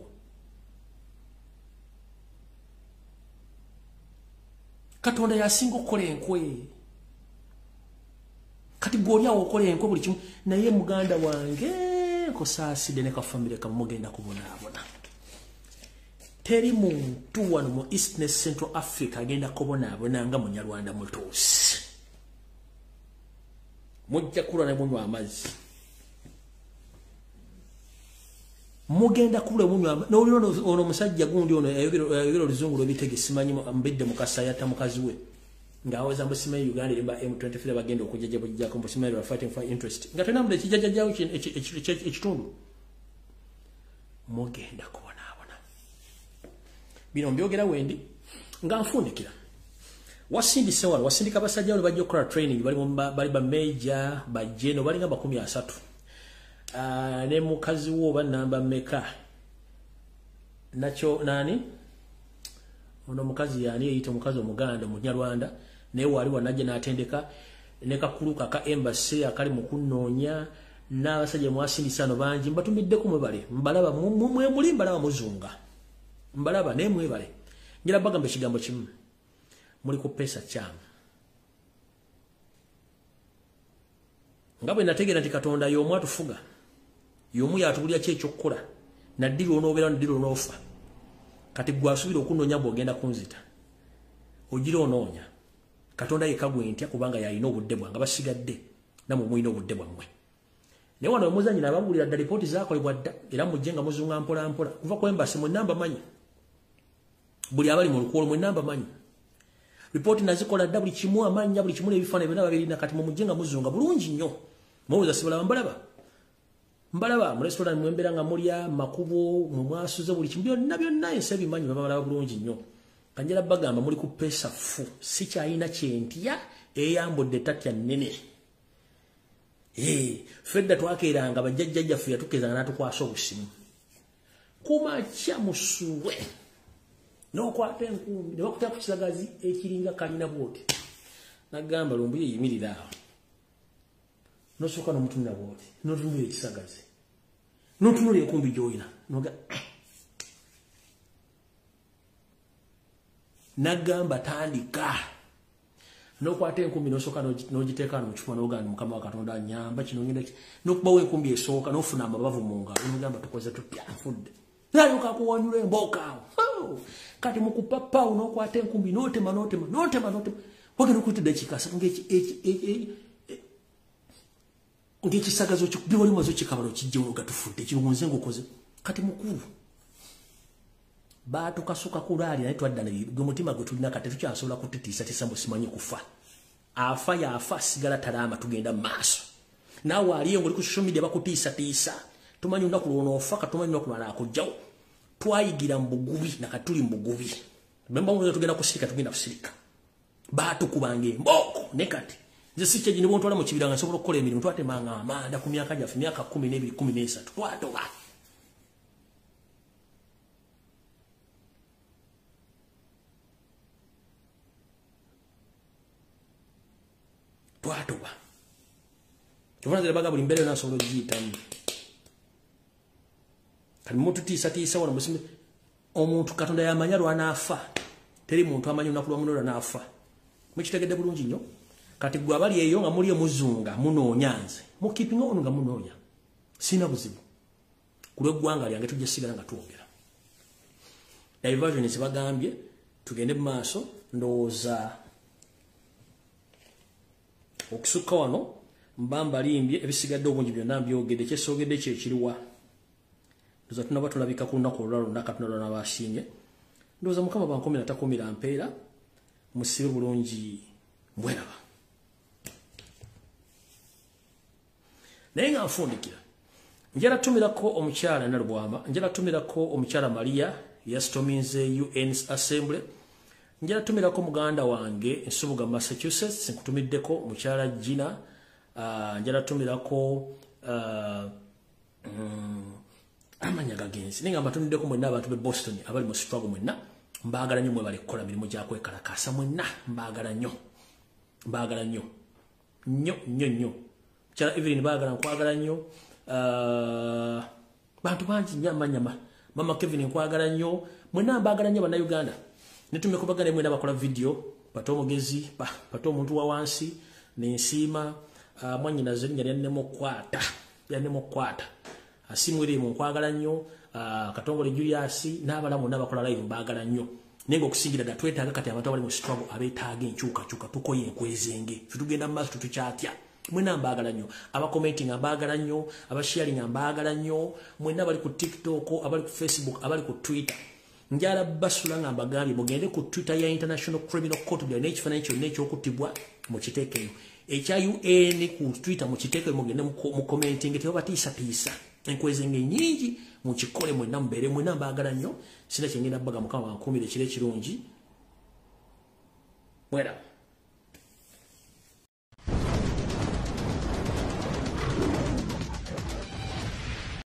S1: Katonda yasinga okukola enkwe. Kati gw'olyawo okola enkwe buli kimu naye muganda wange nkosaasidde ne kafamire kamugenda kubonaabona. Teri muntu wano mu East ne Central Africa agenda kubonaabona nga munyarwanda mutuusi. Mujja kulwa ne munywa amazzi. Mugenda kulwa munywa amazzi. N'olino ono musajja gundi ono ayogera oluzungu lw'ebitege simanyi mbidde mukasa yatta mukazi we. Ngaweza mbosimayi Uganda limba M23 bagenda okujjaja bujjako mbosimayi wa fighting for interest. Nga tena mbule kijajjajawo ekitundu. Mugenda kubona. Bino mbyogera wendi nga nfundikira wasindise wano wasindika basajja wano bajja okukola training bali ba major ba general bali nga 13 ne mukazi wo banamba meka nacho nani ono mukazi yani yita mukazi omuganda munyarwanda ne wali wanaje natendeka ne kakuluka ka embassy akali mukunoonya n'abasajja mwasindisa no banji mbatumiddeko mwe bali mbalaba mwe mulimba laba muzunga mbalaba nemwe bale ngira bagambe kigambo kimu muli ku pesa kyamu ngabwe nategera nti Katonda y'omu atufuga y'omu yatubulya kyekyo okukola naddiri onobeera naddiri onofa kati gwasubira okunoonya bw'ogenda kunzita ogira onoonya Katonda yekagwe ntya kubanga yalina obudde bwange basigadde namwe mulina obudde bwammwe ne wano omuzanyi nababulira dda lipooti zaakolebwa dda era mujjenga muzunga mpola mpola kuva ku embasi mwe namba manyi buli abali mu lukuolo mwe namba manyi report nazikola dda buli kimu amanya buli kimu ebifaananyi byonna babirina kati mu mujjenga muzunga bulungi nnyo muwuza sibala mbalaba mu restaurant mwembeera nga mulya makubo mu mwasuze buli kimu byonna ensi ebimanyi babalaba bulungi nnyo kanjala bagamba muli ku pesa fu si kyalina kyentya eyambodde tatya nnene fedda twakeeranga bajjajjaffe yatukezanga n'atukwasa obusimu kumakya musuwe n'okwata enkumbi ne bakutya ku kisagazi ekiringa kalina bwoti nagamba Lumbuye yimirira awo n'osooka n'omutunula bwoti n'otunula ekisagazi n'otunula enkumbi gy'olina nagamba tandika n'okwata enkumbi n'osooka n'ogiteeka mu kifo n'ogamba Mukama wa Katonda anyamba kino ngenda n'okubawo enkumbi esooka n'ofuna amabavu mu ngalo n'ogamba tukoze tutya nfudde nalyoka kuwanyula embooka awo kati mukupapaawo n'okwata enkumbi n'otema wagenda okuyita dakiika asatu ng'ekisagazo byoli mazo kikabalo kijjewo gatufudde kirowooze ng'okoze kati mukulu batukasuka kulaali naye twadda gwe mutima gwe tulina kati tukyasobola kututiisatiisa mbu simanyi kufa afa yafa asigala talaama tugenda mu maaso naawe aliyo ng'oli ku social media bakutiisatiisa tumanyi olunaku lw'onoofa katumanyi olunaku lwala akujjawo twayigira mu bugubi nakati tuli mu bugubi bemba tugenda kusirika tugenda kusirika baatukubanga embooko ne kati nze si kyegi ne bontwala mu kibira nga nsobola okukola emirimu twatemanga amanda ku myaka gyaffe myaka 12 13 twatoba twatoba kyovanazira baga buli mbeera nasobola ogiyitamu kati mututiisatiisa wano musime omuntu Katonda yamanya lwanaafa teri muntu amanyi olunaku lwamuno lwanaafa mukitegedde bulungi nnyo kati gwe abali eyo nga muli muzunga munoonya nze mukipinga ono nga munoonya sina buzibu kulwe gwanga lyange tujja sigala nga tuogera diversion ezibagambye tugende mu maaso ndowooza okusukka wano mbamba limbye ebisigadde obungi byonna mbyogedde kyesoogedde kyekiriwa ndowooza tunaba tulabika ku lunaku olulala katonda n'abasiimye ndowooza mukama bankomera takumira mpeera musibe bulungi mbweraba naye nga nfundikira njala tumirako omukyala Nalubwama njala tumirako omukyala Maria yasitominze UN Assembly njala tumirako muganda wange Nsubuga Massachusetts nkutumiddeko omukyala Gina njala tumirako amanya gagenzi ninga mbatumideko mwenna abantu be Boston abali mu struggle mwenna mbagala nnyo mwe bali kukola mirimu gya kwekalakaasa mwenna mbagala nnyo nnyo kyala Evelyn mbagala nkwagala nnyo bantu bangi nyama mama Kevin nkwagala nnyo mwenna mbagala nnyo bannayuganda netumye kubagana mwenna bakola video pato omugezi pato omuntu wa wansi nensiima mwanyina zerinnya lyannemu kwata asimwiri mu nkwagala nnyo Katongole Julius n'abalamu n'abakola live mbagala nnyo nenga okusingira da twetaaga kati abantu abali mu struggle abetaaga enkyuka tukoye enkwezenge tutugenda mu maaso tutukyatya mwena mbagala nnyo abakomenting mbagala nnyo abasharing mbagala nnyo mwena bali ku TikTok abali ku Facebook abali ku Twitter njala basula nga mbagambye mugende ku Twitter ya International Criminal Court bya n'ekifaananyi kyonna ekyokutibwa mu kiteekeyo ekya UN ku Twitter mu kiteekeyo mugende mu commenting tebabatiisatiisa enkwezenge nyingi mukikole mwenna mbeere mwena mbagala nnyo sina kyengenda baga mukama wankumire kire kirungi mwera